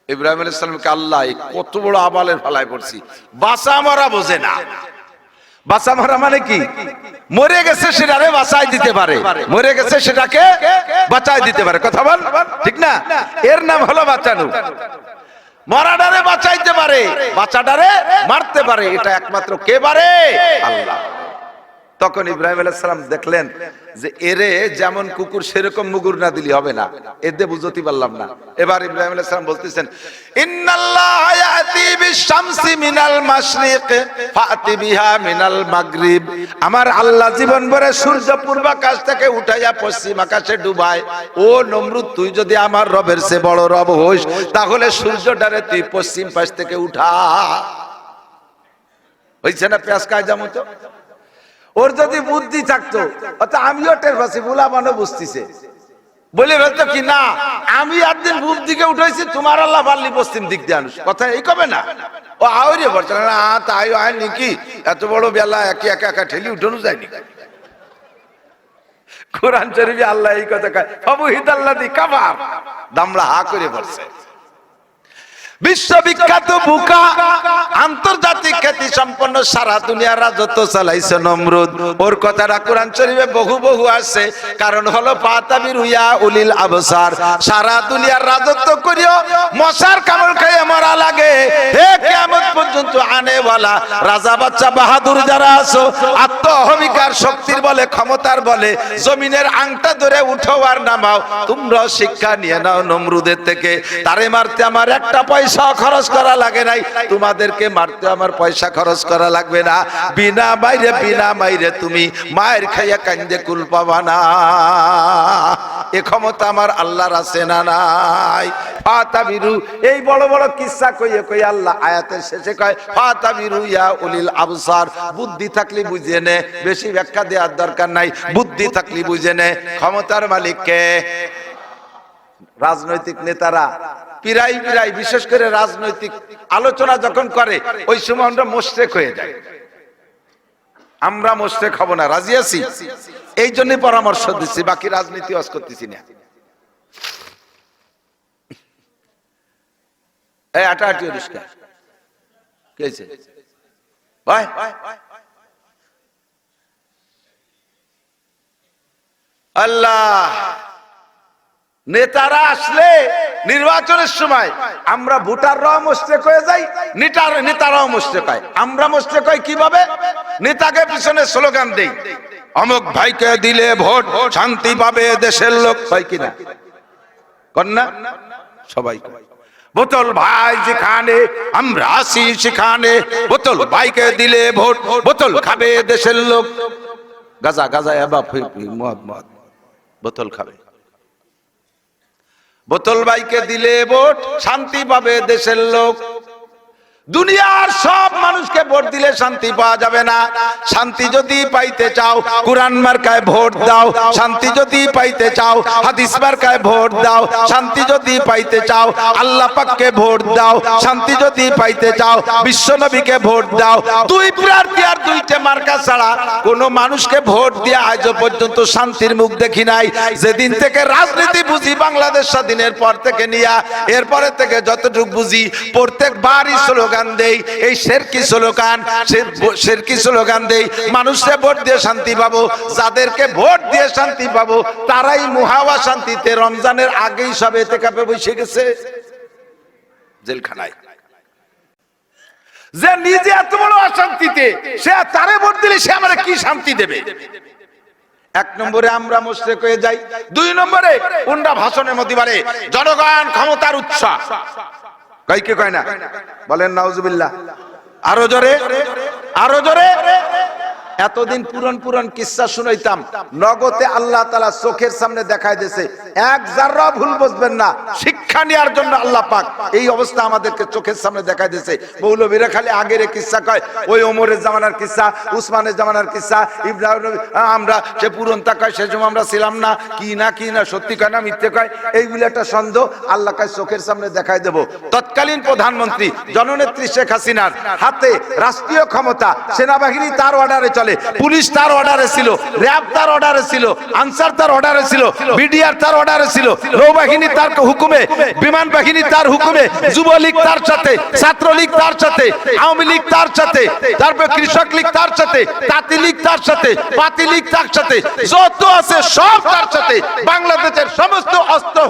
ইব্রাহিম আলাইহিস সালামকে আল্লাহ কত বড় আবালের ফালায় পড়ছি, বাঁচা মরা বোঝে না। বাঁচা মরা মানে কি? মরে গেছে সেটারে বাঁচাই দিতে পারে, মরে গেছে সেটাকে বাঁচাই দিতে পারে, কথা বল ঠিক না? এর নাম হলো বাঁচানো। মরাডারে বাঁচাইতে পারে, বাঁচাডারে মারতে পারে, এটা একমাত্র কে পারে? আল্লাহ। তখন ইব্রাহিম আলাইহিস সালাম দেখলেন যে এরে যেমন কুকুর সেরকম মুগুর না দিলি হবে না, এতে বুঝতে পারলাম না। এবার ইব্রাহিম আলাইহিস সালাম বলতেছেন, ইন্নাল্লাহা ইয়াতি বিশ-শামসি মিনাল মাশরিক ফাতি বিহা মিনাল মাগরিব। আমার আল্লাহ জীবন ভরে সূর্য পূর্ব আকাশ থেকে উঠাইয়া পশ্চিম আকাশে ডুবায়। ও নমরুদ, তুই যদি আমার রবের চেয়ে বড় রব হইস, তাহলে সূর্যটারে তুই পশ্চিম পাশ থেকে উঠা। হইছে না পেঁয়াজ কায়দা মতো? ওর যদি বুদ্ধি থাকতো, অর্থাৎ আমিও টের পাচ্ছি, বুলাবানো বুঝতেছে, বলে বলতো কি না আমি একদিন পূব দিকে উঠেছি, তোমার আল্লাহ পারলি পশ্চিম দিক দিয়ে আনুস, কথা এই কবে না? ও আউরে বলছে না, তাই হয় নাকি? এত বড় বেলা একে একা একা ঠেলি উঠানো যায়নি। কোরআন শরীফে আল্লাহ এই কথা কয়, ফাবুহিদাল্লাযী কাফার, দামড়া হা করে বলছে। বিশ্ববিখ্যাত বুকা, আন্তর্জাতিক খ্যাতি সম্পন্ন, সারা দুনিয়ার রাজত্ব চালাইছে নমরুদ। ওর কথাটা কোরআন শরীফে বহু বহু আসছে, কারণ হলো ফাতাবিরু ইয়া উলিল আবসার। সারা দুনিয়ার রাজত্ব করিও মশার কামড় খেয়ে মরা লাগে, হে কিয়ামত পর্যন্ত আনেওয়ালা রাজা বাচ্চা বাহাদুর যারা আছো, আত্ম অহমিকার শক্তির বলে, ক্ষমতার বলে জমিনের আংটা ধরে উঠো আর নামাও। তোমরাও শিক্ষা নিয়ে নাও নমরুদের থেকে। তারে মারতে আমার একটা পয়সা খরচ করা লাগে নাই, তোমাদেরকে মারতে আমার পয়সা খরচ করা লাগবে না। বিনা মাইরে তুমি মায়ের খাইয়া কান্দে কুল পাবা না। এ ক্ষমতা আমার আল্লাহর আছে না নাই? ফাতাবিরু, এই বড় বড় কিসসা কইয়ে কইয়ে আল্লাহ আয়াতের শেষে কয় ফাতাবিরু ইয়া উলিল আবসার। বুদ্ধি থাকলে বুঝে নে, বেশি ব্যাখ্যা দেওয়ার দরকার নাই, বুদ্ধি থাকলে বুঝে নে। ক্ষমতার মালিক কে? রাজনৈতিক নেতারা পিরাই বিশেষ করে রাজনৈতিক আলোচনা যখন করে, ওই সময় আমরা মোশরেক হয়ে যাই। আমরা মোশরেক হব না, রাজি আছি? এই জন্য পরামর্শ দিচ্ছি, বাকি রাজনীতি ওয়াজ করতেছি না। এই আটাআটি রিস্কা কি হয়েছে ভাই? আল্লাহ, নেতারা আসলে নির্বাচনের সময় আমরা ভোটাররাও মোশরেক হয়ে যাই, নেতারাও মোশরেক হয়। আমরা মোশরেক হয় কিভাবে? নেতাকে পিছনে স্লোগান দেই, অমুক ভাইকে দিলে ভোট শান্তি পাবে দেশের লোক, হয় কিনা? কন্যা সবাই বোতল ভাই যেখানে, আমরা আসি সেখানে, বোতল ভাইকে দিলে ভোট, বোতল খাবে দেশের লোক। গাজা গাজা মদ বোতল খাবে, বোতল ভাইকে দিলে ভোট শান্তি পাবে দেশের লোক। দুনিয়ার সব মানুষকে ভোট দিলে শান্তি পাওয়া যাবে না। শান্তি যদি পাইতে চাও কুরআন মার্কায় ভোট দাও, শান্তি যদি পাইতে চাও হাদিস মার্কায় ভোট দাও, শান্তি যদি পাইতে চাও আল্লাহ পাককে ভোট দাও, শান্তি যদি পাইতে চাও বিশ্ব নবীকে ভোট দাও। দুই প্রার্থী আর দুইটা মার্কা ছাড়া কোন মানুষকে ভোট দিয়ে আজ পর্যন্ত শান্তির মুখ দেখি নাই। যেদিন থেকে রাজনীতি বুঝি বাংলাদেশ স্বাধীনের পর থেকে নিয়া এরপরে থেকে যতটুকু বুঝি, প্রত্যেকবারই স্লোগান দেই, এই শেরকি স্লোগান দেই, মানুষে ভোট দিয়ে শান্তি পাবো। যাদেরকে ভোট দিয়ে শান্তি পাবো তারাই মুহাওয়া শান্তিতে রমজানের আগেই সব ইতিকাফে বসে গেছে জেলখানায়। যে নিজে এত বড় অশান্তিতে, সে তারে ভোট দিলে সে আমরা কি শান্তি দেবে? এক নম্বরে আমরা মুশরিক হয়ে যাই। দুই নম্বরে উন্ডা ভাষণের মধ্যে বারে জনগণ ক্ষমতার উৎস, কয় কি কয় না? বলেন নাউজুবিল্লাহ। আরো জোরে, আরো জোরে। এতদিন পুরন কিসসা শুনাইতাম, নগদে আল্লাহ তাআলা চোখের সামনে দেখায় দিয়েছে। এক যারা ভুল বুঝবেন না, শিক্ষা নেওয়ার জন্য আল্লাহ পাক এই অবস্থা আমাদেরকে চোখের সামনে দেখায় দিয়েছে। মৌলবীরা খালি আগের কিসসা কয়, ওই ওমরের জামানার কিসসা, উসমানের জামানার কিসসা, ইব্রাহিম আমরা সে পুরনটা কয়, সে সময় আমরা ছিলাম না, কি না সত্যি কয় না মিথ্যে কয়, এইগুলো একটা সন্দেহ। আল্লাহ কাছে চোখের সামনে দেখায় দেব। তৎকালীন প্রধানমন্ত্রী জননেত্রী শেখ হাসিনার হাতে রাষ্ট্রীয় ক্ষমতা, সেনাবাহিনী তার অর্ডারে চলে। চলে, পুলিশ তার অর্ডারে ছিল, র্যাব তার অর্ডারে ছিল, আনসার তার অর্ডারে ছিল, বিডিআর তার অর্ডারে ছিল, নৌবাহিনী তার হুকুমে, বিমান বাহিনী তার হুকুমে, যুবলীগ তার সাথে, ছাত্রলীগ তার সাথে, আওয়ামী লীগ তার সাথে, তারপর কৃষক লীগ তার সাথে, তাঁতি লীগ তার সাথে, পাতি লীগ তার সাথে, যত আছে সব তার সাথে। বাংলাদেশের সমস্ত অস্ত্র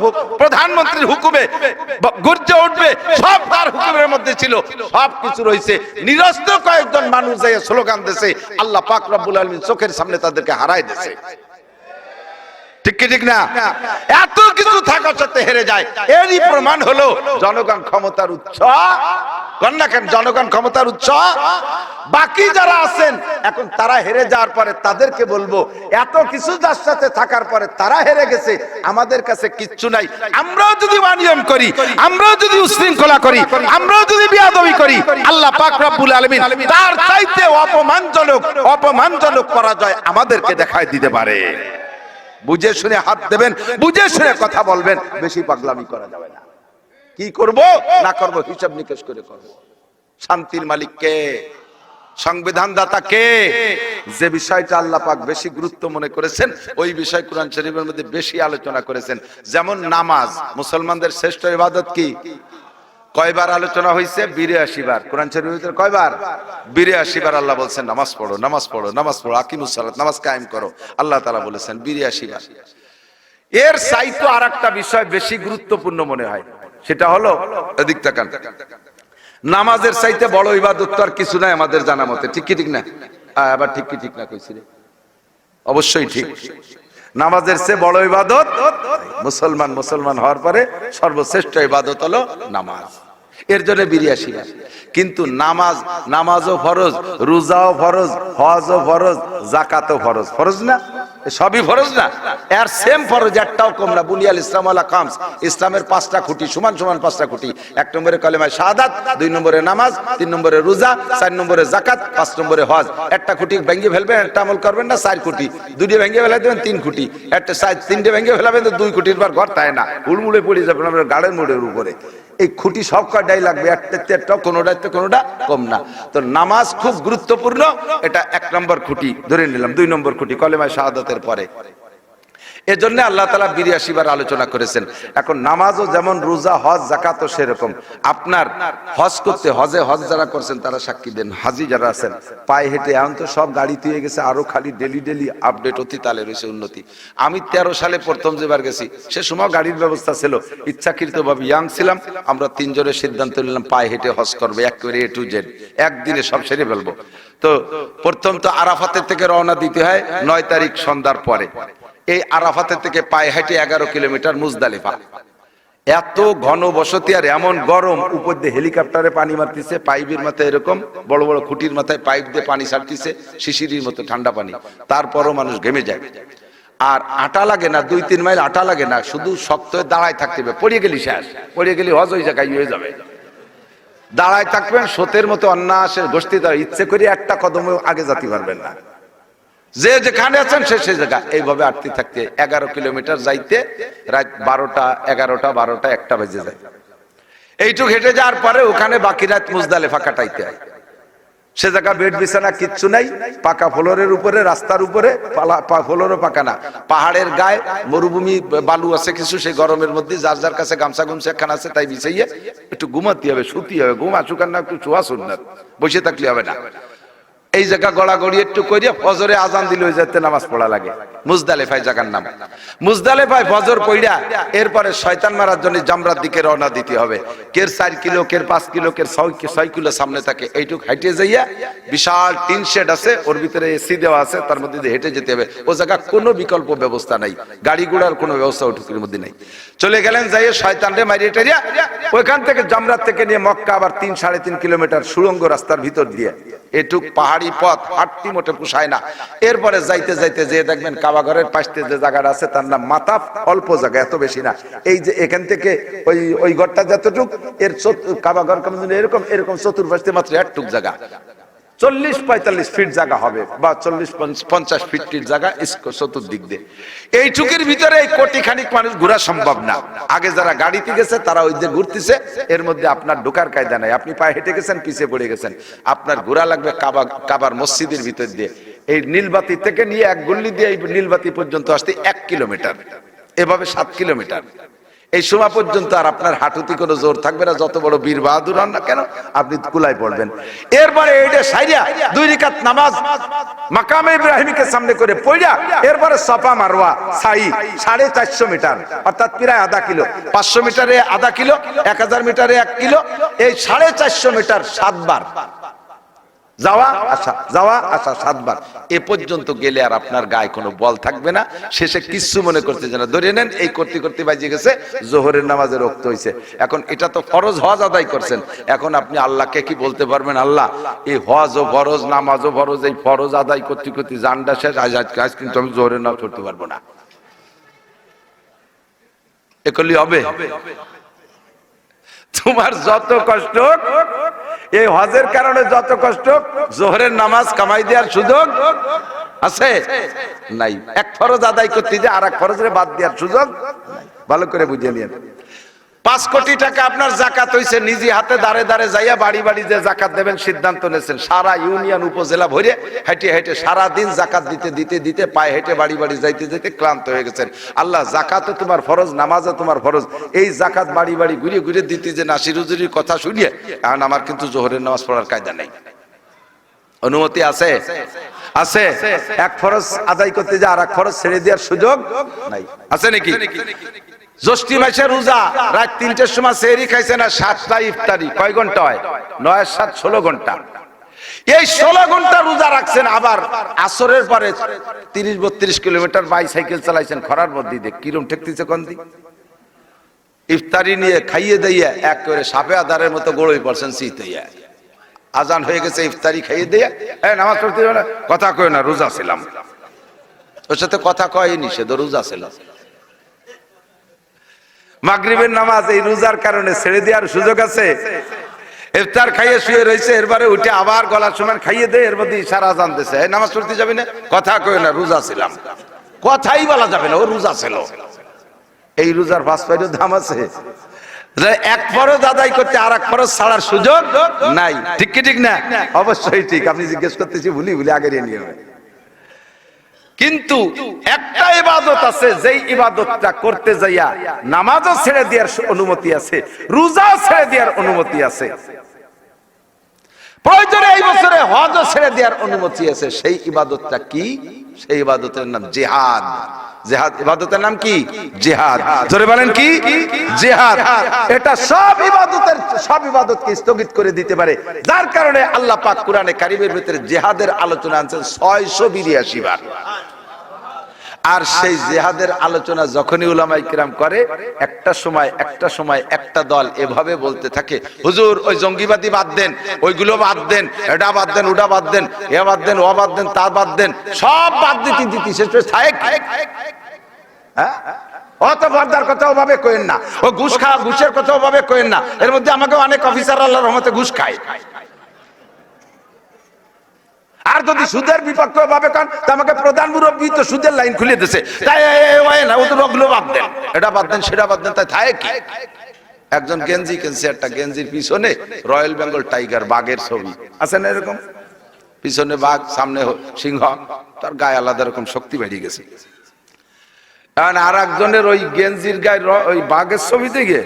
প্রধানমন্ত্রীর হুকুমে গর্জে উঠবে, সব তার হুকুমের মধ্যে ছিল। সব কিছু রয়েছে, নিরস্ত্র কয়েকজন মানুষ যায় স্লোগান দিয়েছে, আল্লাহ পাক রব্বুল আলামিন চোখের সামনে তাদেরকে হারায় দিয়েছে। ঠিক কি ঠিক না? এত কিছু থাকার সাথে হেরে যায়, এরই প্রমাণ হলো জনগণ ক্ষমতার উৎস। কন্যা কেন জনগণ ক্ষমতার উৎস? বাকি যারা আছেন এখন তারা হেরে যাওয়ার পরে তাদেরকে বলবো, এত কিছু যার সাথে থাকার পরে তারা হেরে গেছে, আমাদের কাছে কিচ্ছু নাই। আমরাও যদি অনিয়ম করি, আমরাও যদি উশৃঙ্খলা করি, আমরাও যদি বেয়াদবি করি, আল্লাহ পাক রব্বুল আলামিন তার চাইতে অপমানজনক পরাজয় আমাদেরকে দেখায় দিতে পারে। বুঝে শুনে হাত দেবেন, বুঝে শুনে কথা বলবেন, বেশি পাগলামি করা যাবে না। কি করব না করব হিসাব নিকেশ করে করব। শান্তির মালিক কে? সংবিধান দাতা কে? যে বিষয়টা আল্লাহ পাক বেশি গুরুত্ব মনে করেছেন, ওই বিষয় কোরআন শরীফের মধ্যে বেশি আলোচনা করেছেন। যেমন নামাজ, মুসলমানদের শ্রেষ্ঠ ইবাদত কি? কয়বার আলোচনা হয়েছে? 82 বার। কোরআন শরীফের কয়বার? 82 বার আল্লাহ বলছেন নামাজ পড়ো, নামাজ পড়ো, নামাজ পড়ো, আকিমুস সালাত, নামাজ কায়েম করো। আল্লাহ তাআলা বলেছেন 82 বার। এর চাইতে আরেকটা বিষয় বেশি গুরুত্বপূর্ণ মনে হয়, সেটা হলো, এদিক তাকান, নামাজের চাইতে বড় ইবাদত তো আর কিছু নাই আমাদের জানা মতে। ঠিক কি ঠিক না? আবার ঠিক কি ঠিক না কইছি রে? অবশ্যই ঠিক। নামাজের চেয়ে বড় ইবাদত মুসলমান হওয়ার পরে সর্বশ্রেষ্ঠ ইবাদত হলো নামাজ। এর জন্য 82 বার। কিন্তু নামাজও ফরজ, রোজাও ফরজ, হজও ফরজ, যাকাতও ফরজ। ফরজ না? সবই ফরজ না? এর সেম ফরজ, একটাও কম না। বুনিয়াল ইসলাম আলা খামস, ইসলামের 5টা খুঁটি, সমান 5টা খুঁটি। 1 নম্বরে কালেমা শাহাদাত, 2 নম্বরে নামাজ, 3 নম্বরে রোজা, 4 নম্বরে যাকাত, 5 নম্বরে হজ। একটা খুঁটি ভেঙে ফেলবেন, একটা আমল করবেন না, 4 খুঁটি। 2টি ভেঙে ফেলাই দেবেন, 3 খুঁটি। একটা 3টে ভেঙে ফেলাবেন তো 2 খুঁটির পর ঘর তাই না, হুড়মুড়ে পড়ে যাবেন আপনার গাড়ের মোড়ের উপরে। এই খুঁটি সব কয়টাই লাগবে, একটা কোনোটা কম না। তো নামাজ খুব গুরুত্বপূর্ণ, এটা 1 নম্বর খুঁটি ধরে নিলাম। 2 নম্বর খুঁটি কলেমা শাহাদাতের পরে। এজন্য আল্লাহ তাআলা 82 বার আলোচনা করেছেন। এখন নামাজও যেমন, রোজা, হজ, যাকাতও সেরকম। আপনার হজ করতে, হজ যারা করছেন তারা সাক্ষী দেন, হাজি যারা আছেন পায়ে হেঁটে, এখন তো সব গাড়িতে হয়ে গেছে, আরো খালি ডেলি আপডেট অতি তালে রয়েছে উন্নতি। আমি 13 সালে প্রথম যেবার গেছি, সে সময় গাড়ির ব্যবস্থা ছিল, ইচ্ছাকৃতভাবে ইয়াং ছিলাম, আমরা 3 জনের সিদ্ধান্ত নিলাম পায়ে হেঁটে হজ করবে, একেবারে A to Z, একদিনে সব সেরে ফেলবো। তো প্রথম তো আরাফাতের থেকে রওনা দিতে হয় 9 তারিখ সন্ধ্যার পরে। এই আরাফাতের থেকে পায়ে হেঁটে 11 কিলোমিটার মুজদালিফা। এত ঘন বসতি আর এমন গরম, উপর দিয়ে হেলিকপ্টারে পানি মারতেছে, পাইপের মাথায় এরকম বড় বড় খুঁটির মাথায় পাইপ দিয়ে পানি ছাড়তেছে, শিশিরির মতো ঠান্ডা পানি। তারপরও মানুষ ঘেমে যায়। আর আটা লাগে না, 2-3 মাইল আটা লাগে না, শুধু শক্ত হয়ে দাঁড়ায় থাকতে হবে। পড়ে গেলি শেষ, পড়ে গেলি হজ ওই জায়গায় হয়ে যাবে। দাঁড়ায় থাকবেন, স্রোতের মতো অন্যাসের গোষ্ঠী দ্বারা ইচ্ছে করে একটা কদম আগে যেতে পারবেন না। যে যেখানে আছেন সে জায়গা, এইভাবে আটতে থাকতে 11 কিলোমিটার যাইতে রাত 12টা, 11টা, 12টা, 1টা বেজে যায়। এইটুক হেঁটে যাওয়ার পরে ওখানে বাকি রাত মুজদালিফা কাটাইতে হয়। সে জায়গা বেড বিছানা কিচ্ছু নাই, পাকা ফ্লোরের উপরে, রাস্তার উপরে, ফ্লোরও পাকা না, পাহাড়ের গায়ে মরুভূমি বালু আছে কিছু। সেই গরমের মধ্যে যার কাছে গামছা গুমছা একখানা আছে তাই বিছাইয়ে একটু ঘুমাতে হবে, শুতে হবে। ঘুম আসুক আর না, একটু শোয়া সুন্নাত, বসে থাকলে হবে না। এই জায়গা গড়াগড়ি একটু করিয়া ফজরে আজান দিলে ওই যেতে নামাজ পড়া লাগে। মুজদালিফায় জায়গার নাম। মুজদালিফায় ফজর পড়া এরপরে শয়তান মারার জন্য জামরার দিকে রওনা দিতে হবে। কের 4 কিলো, কের 5 কিলো, কের 6 কিলো সামনে থাকে। এইটুক হাইটে যাইয়া বিশাল টিন শেড আছে, ওর ভিতরে এসি দেওয়া আছে, তার মধ্যে দিয়ে হেঁটে যেতে হবে। ও জায়গা কোনো বিকল্প ব্যবস্থা নাই, গাড়ি ঘোড়ার কোনো ব্যবস্থা ওটুকুর মধ্যে নাই। চলে গেলেন, যাইয়ে শয়তানরে মারিয়ে টারিয়া ওইখান থেকে জামরাত থেকে নিয়ে মক্কা আবার 3-3.5 কিলোমিটার সুড়ঙ্গ রাস্তার ভিতর দিয়ে। এটুক পাহাড়ি পথ, হাঁটতে মোটে পুষায় না। এরপরে যাইতে যে দেখবেন কাবাঘরের পাশে যে জায়গাটা আছে তার নাম মাতাফ, অল্প জায়গা, এত বেশি না। এই যে এখান থেকে ওই ঘরটা যতটুক, এর কাবাঘর এরকম চতুর্পাশে মাত্র একটুক জায়গা, 40-45 ফিট জায়গা হবে, বা 40-50 ফিটের জায়গা চতুর্দিক দিয়ে। এইটুকের ভিতরে এই কোটি খানিক মানুষ ঘোরা সম্ভব না। আগে যারা গাড়িতে গেছে তারা ওই যে ঘুরতেছে, এর মধ্যে আপনার ঢোকার কায়দা নাই। আপনি পায়ে হেঁটে গেছেন, পিছিয়ে পড়ে গেছেন, আপনার ঘোরা লাগবে কাবার মসজিদের ভিতর দিয়ে। এই নীলবাতি থেকে নিয়ে এক গুল্লি দিয়ে এই নীলবাতি পর্যন্ত আসতে 1 কিলোমিটার, এভাবে 7 কিলোমিটার। এই সময় পর্যন্ত আর আপনার হাঁটুতে কোনো জোর থাকবে না, যত বড় বীর বাহাদুর হন না কেন আপনি কুলাই পড়বেন। এরপরে এইটা সাইরা 2 রাকাত নামাজ মাকামে ইব্রাহিমকে সামনে করে পড়া, এরপরে সাফা মারওয়া সাই 450 মিটার, অর্থাৎ প্রায় আধা কিলো। 500 মিটারে আধা কিলো, 1000 মিটারে 1 কিলো, এই 450 মিটার 7 বার যাওয়া আসা, যাওয়া আসা 7 বার। এ পর্যন্ত গেলে আর আপনার গায়ে কোনো বল থাকবে না, শেষে কিচ্ছু মনে করতে জানা। ধরে নেন এই করতে করতে বাজে গেছে জোহরের নামাজে রক্ত হয়েছে। এখন এটা তো ফরজ হজ আদায় করছেন, এখন আপনি আল্লাহকে কি বলতে পারবেন? আল্লাহ, এই হজও ফরজ, নামাজও ফরজ, এই ফরজ আদায় করতে করতে জানটা শেষ, আজ কিন্তু আমি জোহরের নামাজ পড়তে পারবো না। এ করলে হবে? তোমার যত কষ্ট, এই হজের কারণে যত কষ্ট, জোহরের নামাজ কামাই দেওয়ার সুযোগ আছে নাই। এক ফরজ আদায় করতে যে আর এক ফরজের বাদ দেওয়ার সুযোগ নাই। ভালো করে বুঝে নিন। 5 কোটি টাকা আপনার জাকাত হইছে, নিজে হাতে দাঁড়ে দাঁড়ে যাইয়া বাড়ি বাড়ি যে জাকাত দেবেন সিদ্ধান্ত নিয়েছেন। সারা ইউনিয়ন উপজেলা ভরে হেঁটে হেঁটে সারা দিন জাকাত দিতে দিতে দিতে পায়ে হেঁটে বাড়ি বাড়ি যাইতে যাইতে ক্লান্ত হয়ে গেছেন। আল্লাহ, জাকাতও তোমার ফরজ, নামাজও তোমার ফরজ, এই জাকাত বাড়ি বাড়ি ঘুরে ঘুরে দিতে যে নাসির হুজুরির কথা শুনিয়ে এখন আমার কিন্তু জোহরের নামাজ পড়ার কায়দা নেই। অনুমতি আছে? আছে। এক ফরজ আদায় করতে যে আর এক ফরজ ছেড়ে দেওয়ার সুযোগ নাই। আছে নাকি? জ্যৈষ্ঠী মাসের রোজা, রাত 3টার সময় সেহরি খাইছে না, 7টা ইফতারি, কয় ঘন্টা হয়? 9 আর 7 16 ঘন্টা। এই 16 ঘন্টা রোজা রাখছেন, আবার আসরের পরে 30-32 কিলোমিটার বাইসাইকেল চালাইছেন খরার মধ্যে দিয়ে। কিরম ঠেকতেছে কোন দিক? ইফতারি নিয়ে খাইয়ে দিয়ে এক করে সাপে আদারের মতো গড়ই পড়ছেন শীতইয়া। আজান হয়ে গেছে, ইফতারি খাইয়ে দিয়ে নামাজ পড়তে হবে না, কথা কয় না, রোজা ছিলাম। ওর সাথে কথা কয়নি, নিষেধ, রোজা ছিল। মাগরিবের নামাজ এই রোজার কারণে ছেড়ে দেওয়ার সুযোগ আছে? ইফতার খাইয়ে শুয়ে রয়েছে, এরপরে উঠে আবার গলার সময় খাইয়ে দেয়, এর মধ্যে ইশারা আজান দিছে, নামাজ পড়তে যাবে না, কথা কয় না, রোজা ছিলাম। কথাই বলা যাবে না, ও রোজা ছিল। এই রোজার 5 পয়সার দাম আছে? এক ফরজ আদায় করতে আর এক ফরজ ছাড়ার সুযোগ নাই। ঠিক কি ঠিক না? অবশ্যই ঠিক। আপনি জিজ্ঞেস করতেছি ভুলি ভুলি আগে নিয়ে হবে। কিন্তু একটা ইবাদত আছে, যেই ইবাদতটা করতে যাইয়া নামাজও ছেড়ে দেওয়ার অনুমতি আছে, রোজাও ছেড়ে দেওয়ার অনুমতি আছে, প্রয়োজনে এই বছরে হজও ছেড়ে দেওয়ার অনুমতি আছে। সেই ইবাদতটা কি? সেই ইবাদতের নাম জিহাদ। জিহাদ ইবাদতের নাম কি? জিহাদ। জোরে বলেন কি? জিহাদ। এটা সব ইবাদতকে স্থগিত করে দিতে পারে, যার কারণে আল্লাহ পাক কোরআনে কারীমের ভিতরে জিহাদের আলোচনা আনছেন 682 বার। আর সেই জিহাদের আলোচনা যখনই উলামায়ে কিরাম করে, একটা সময় একটা দল এভাবে বলতে থাকে, হুজুর ওই জঙ্গিবাদী বাদ দেন, ওইগুলো বাদ দেন, এটা বাদ দেন, ওটা বাদ দেন, এ বাদ দেন, ও বাদ দেন, তা বাদ দেন, সব বাদ দিতে শেষ করে থাকে। হ্যাঁ, অত পর্দার কথা ওভাবে কইেন না, ও ঘুষের কথা ওভাবে কইেন না। এর মধ্যে আমাকে অনেক অফিসার আল্লাহর রহমতে ঘুষ খায়। আর যদি সুদের বিপক্ষে ভাবে কান, আমাকে প্রধান মুরব্বী তো সুদের লাইন খুলে দিয়েছে, তাই না ওগুলো বাদ দেন, এটা বাদ দেন, সেটা বাদ দেন, তাই থাকে কি? একজন গেঞ্জি কিনছে, একটা গেঞ্জির পিছনে রয়্যাল বেঙ্গল টাইগার, বাঘের ছবি আছে না, এরকম পিছনে বাঘ, সামনে সিংহ, তার গায়ে আলাদা রকম শক্তি বেরিয়ে গেছে। আর একজনের ওই গেঞ্জির গায়ে ওই বাঘের ছবি দেখে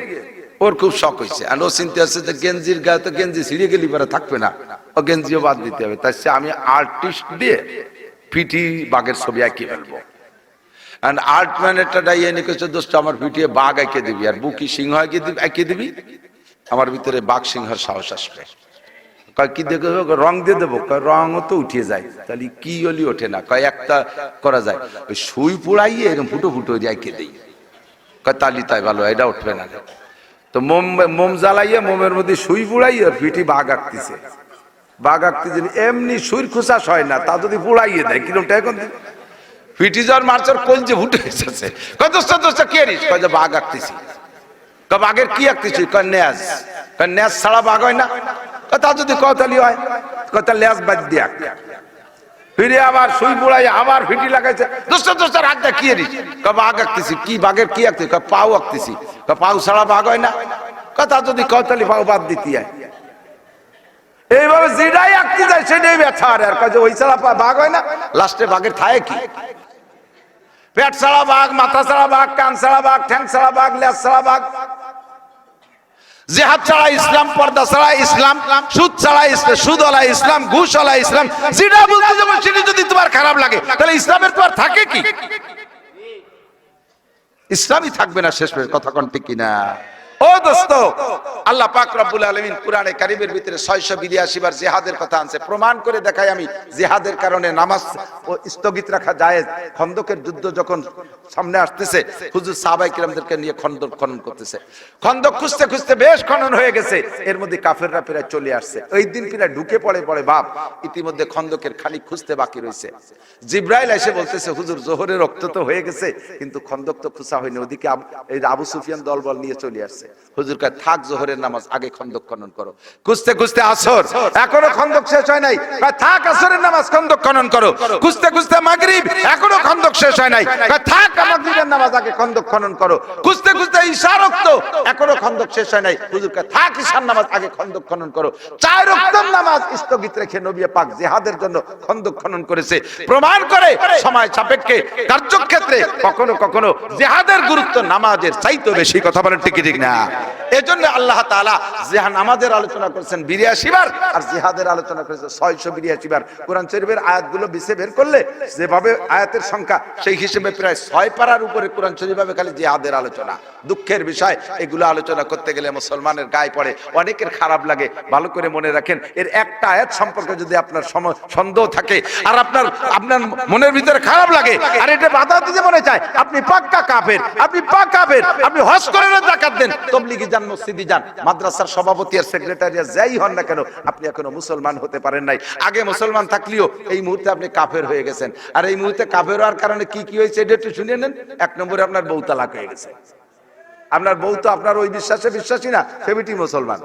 ওর খুব শখ হয়েছে, আর ও চিন্তা আছে যে গেঞ্জির গায়ে তো গেঞ্জি ছিঁড়ে গেলি পরে থাকবে না, ও গেঞ্জিও বাদ দিতে হবে, তাই আমি আর্টিস্ট দিয়ে পিটি বাঘের ছবি আঁকিয়ে ফেলবো। আর্ট ম্যানেরটা ডাইয়ে নিকেছে, দোস্ত আমার পিটিয়ে বাঘ আঁকিয়ে দিবি, আর বুকি সিংহ আঁকিয়ে দিবি, আমার ভিতরে বাঘ সিংহের সাহস আসবে। কয় কি দেখে রং দিয়ে দেবো, কয় রঙও তো উঠিয়ে যায়, তাহলে কি হলি ওঠে না, কয় একটা করা যায়, ওই সুই পুড়াইয়ে এরকম ফুটো ফুটো আঁকিয়ে দিই, কয় তালি তাই ভালো, এটা উঠবে না। তো মোম জ্বালাইয়ে মোমের মধ্যে সুই পুড়াইয়ে পিটি বাঘ আঁকতেছে, বাঘ আঁকতেছে, এমনি সুইর খুশাস হয় না, তা যদি পুড়াইয়ে দেয় কিরমটা এখন পিটি জ্বর মারচর কলজে ফুটে এসেছে। কয় দোস্ত কে রিস, কয় যে বাঘ আঁকতেছি। কয় বাঘের কি আঁকতেছি, কয় ন্যাজ, কয় ন্যাজ ছাড়া বাঘ হয় না, তা যদি কতালি হয়, কথা লেজ বাদ দিয়া ফিরে আবার সুই পুড়াই আবার ফিটি লাগাইছে, দোস্ত রাত দেখিয়ে দিস, বাঘ আঁকতেছি। কি বাঘের কি আঁকতেছি, পাও আঁকতেছি, পাও ছাড়া বাঘ হয় না, কথা যদি কতালি পাও বাদ দিতে হয়। এইভাবে যেটাই আঁকতে যায় সেটাই ব্যথা। আর কাজে ওই ছাড়া বাঘ হয় না, লাস্টে বাঘের থায় কি? পেট ছাড়া বাঘ, মাথা ছাড়া বাঘ, কান ছাড়া বাঘ, ঠ্যাং ছাড়া বাঘ, লেজ ছাড়া বাঘ। জিহাদ ছাড়া ইসলাম, পর্দা ছাড়া ইসলাম, সুদ ছাড়া ইসলাম, সুদওয়ালা ইসলাম, ঘুষওয়ালা ইসলাম। যেটা বলতে যাবো সেটা যদি তোমার খারাপ লাগে তাহলে ইসলামের তোমার থাকে কি? ইসলামই থাকবে না শেষ পর্যন্ত। কথা কোন ঠিক কিনা? ও দোস্ত, আল্লাহ পাক রব্বুল আলামিন কুরআনে কারীমের ভিতরে 682 বার জিহাদের কথা আনছে। প্রমাণ করে দেখাই আমি জিহাদের কারণে নামাজ স্থগিত রাখা জায়েজ। খন্দকের যুদ্ধ যখন সামনে আসতেছে, হুজুর সাহাবায়ে কিরামদেরকে নিয়ে খন্দক খনন করতেছে। খন্দক খুঁজতে খুঁজতে বেশ খনন হয়ে গেছে, এর মধ্যে কাফেররা প্রায় চলে আসছে। ওই দিন প্রায় ঢুকে পড়ে বাপ, ইতিমধ্যে খন্দকের খালি খুঁজতে বাকি রয়েছে। জিব্রাইল এসে বলতেছে, হুজুর জোহরের রক্ত তো হয়ে গেছে, কিন্তু খন্দক তো খুঁজা হয়নি। ওদিকে এই আবু সুফিয়ান দলবল নিয়ে চলে আসছে। হুজুর কয়, থাক, জোহরের নামাজ আগে খন্দক খনন করো। খুঁজতে খুঁজতে আসর, এখনো খন্দক শেষ হয় নাই। কয়, থাক, আসরের নামাজ খন্দক খনন করো। খুঁজতে খুঁজতে মাগরিব, এখনো খন্দক শেষ হয় নাই। কয়, থাক, মাগরিবের নামাজ আগে খন্দক খনন করো। খুঁজতে খুঁজতে ঈশা রক্ত, এখনো খন্দক শেষ হয় নাই। হুজুর কয়, থাক, ঈশার নামাজ আগে খন্দক খনন করো। 4 ওয়াক্তের নামাজ স্থগিত রেখে নবী পাক জিহাদের জন্য খন্দক খনন করেছে। প্রমাণ করে সময় সাপেক্ষে কার্যক্ষেত্রে কখনো কখনো জিহাদের গুরুত্ব নামাজের চাইতে বেশি। কথা বলেন ঠিক ঠিক না? এজন্য আল্লাহ তাআলা জিহাদ নামাজের আলোচনা করেছেন 82 বার, আর জিহাদের আলোচনা করেছেন 682 বার। কোরআন শরীফের আয়াতগুলো বিছে বের করলে যেভাবে আয়াতের সংখ্যা, সেই হিসেবে প্রায় 6 পারার উপরে কোরআন শরীফে খালি জিহাদের আলোচনা। দুঃখের বিষয়, এগুলো আলোচনা করতে গেলে মুসলমানের গায়ে পড়ে, অনেকের খারাপ লাগে। ভালো করে মনে রাখেন, এর একটা আয়াত সম্পর্কে যদি আপনার সন্দেহ থাকে আর আপনার মনের ভিতরে খারাপ লাগে, আর এটা বাধা দিতে মনে চায়, আপনি পাক্কা কাফের, আপনি পাক্কা কাফের। আপনি হজ করেন, যাকাত দেন, তাবলীগি যান, মসজিদে যান, মাদ্রাসার সভাপতি আর সেক্রেটারি যাই হন না কেন, আপনি এখনো মুসলমান হতে পারেন নাই। আগে মুসলমান থাকলেও এই মুহূর্তে আপনি কাফের হয়ে গেছেন। আর এই মুহূর্তে কাফের হওয়ার কারণে কি কি হয়েছে এটা একটু শুনিয়ে নেন। 1 নম্বরে আপনার বউ তালাক হয়ে গেছে। আপনার বউ তো আপনার ওই বিশ্বাসে বিশ্বাসী না, সে বেটি মুসলমান।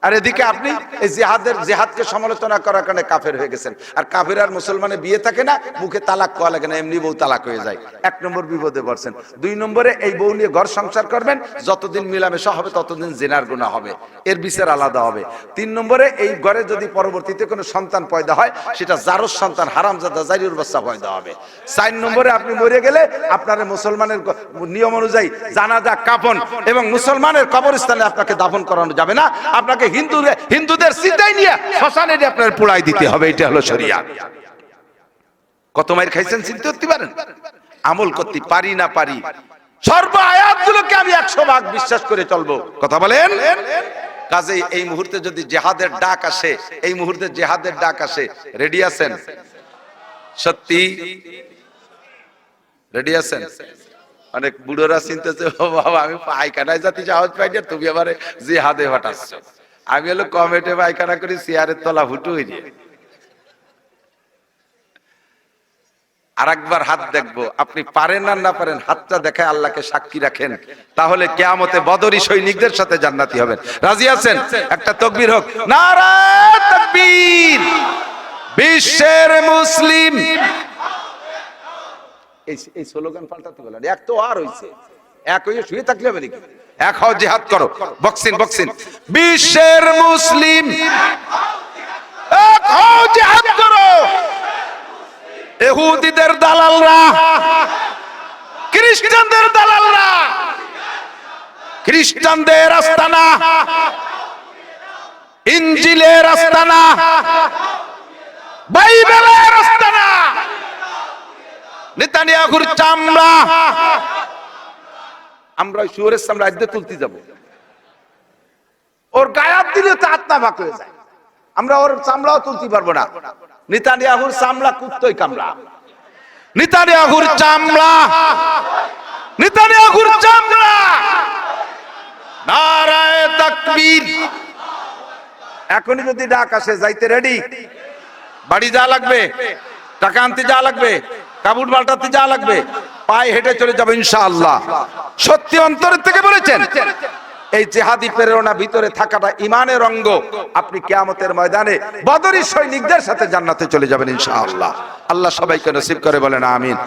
আর এদিকে আপনি এই জিহাদকে সমালোচনা করার কারণে কাফের হয়ে গেছেন। আর কাফের আর মুসলমানের বিয়ে থাকে না, মুখে তালাক কোয়া লাগে না, এমনি বউ তালাক হয়ে যায়। 1 নম্বর বিপদে পড়ছেন। 2 নম্বরে এই বউ নিয়ে ঘর সংসার করবেন, যতদিন মিলামেশা হবে ততদিন জিনার গুনাহ হবে, এর বিচার আলাদা হবে। 3 নম্বরে এই ঘরে যদি পরবর্তীতে কোনো সন্তান পয়দা হয়, সেটা জারজ সন্তান, হারামজাদা জারির বাচ্চা পয়দা হবে। 4 নম্বরে আপনি মরে গেলে আপনার মুসলমানের নিয়ম অনুযায়ী জানাজা, কাফন এবং মুসলমানের কবরস্থানে আপনাকে দাফন করানো যাবে না, আপনাকে হিন্দুদের সিধাই নিয়ে শ্মশানে আপনার পোড়াই দিতে হবে। এটা হলো শরিয়াত। কত মাইর খাইছেন চিন্তা করতে পারেন? আমল করতে পারি না পারি, সর্ব আয়াতগুলোকে আমি 100 ভাগ বিশ্বাস করে চলবো। কথা বলেন? কাজেই এই মুহূর্তে যদি জিহাদের ডাক আসে, এই মুহূর্তে জিহাদের ডাক আসে, রেডি আছেন? সত্যি রেডি আছেন? অনেক বুড়োরা চিন্তাছে, ও বাবা, আমি পায়খানায় যাতে সাহস পাই না, তুমি আবার জিহাদে হঠাৎ। আমি হলো কমেটে পায়খানা করি, চেয়ারের তলা ফুটো হয়ে যায়। আরেকবার হাত দেখবো, আপনি পারেন আর না পারেন, হাতটা দেখায় আল্লাহকে সাক্ষী রাখেন, তাহলে কিয়ামতে বদরি সৈনিকদের সাথে জান্নাতি হবেন। রাজি আছেন? একটা তাকবীর হোক, নারায়ে তাকবীর। বিশ্বের মুসলিম, এই স্লোগান পাল্টাতে বলেন। এক তো আর হইছে, এক হয়ে শুয়ে থাকলে হবে নাকি? এক হও, জিহাদ করো, বক্সিন। বিশ্বের মুসলিম এক হও, জিহাদ করো। ইহুদিদের দালালরা, খ্রিস্টানদের দালালরা, খ্রিস্টানদের আস্তানা, ইনজিলের আস্তানা, বাইবেলের আস্তানা, নেতানিয়াহুর চামড়া, আমরা ওই শুয়োরের চামড়া আজকে তুলতে যাব। ওর গায়াত দিলে তো আত্মা ভাগ হয়ে যায়, আমরা ওর চামড়াও তুলতে পারবো না। নেতানিয়াহুর চামড়া কুত্তই কামড়া, নেতানিয়াহুর চামড়া, নেতানিয়াহুর চামড়া। নারায়ে তাকবীর। এখনই যদি ডাক আসে, যাইতে রেডি? বাড়ি যা লাগবে, টাকা আনতে যা লাগবে, কাপড় পাল্টাতে যা লাগবে, পায়ে হেঁটে চলে যাবো ইনশাআল্লাহ। সত্যি অন্তরের থেকে বলেছেন। এই জিহাদি প্রেরণা ভিতরে থাকাটা ঈমানের অঙ্গ। আপনি কিয়ামতের ময়দানে বদরি সৈনিকদের সাথে জান্নাতে চলে যাবেন ইনশাআল্লাহ। আল্লাহ সবাইকে নসিব করে বলেন আমিন।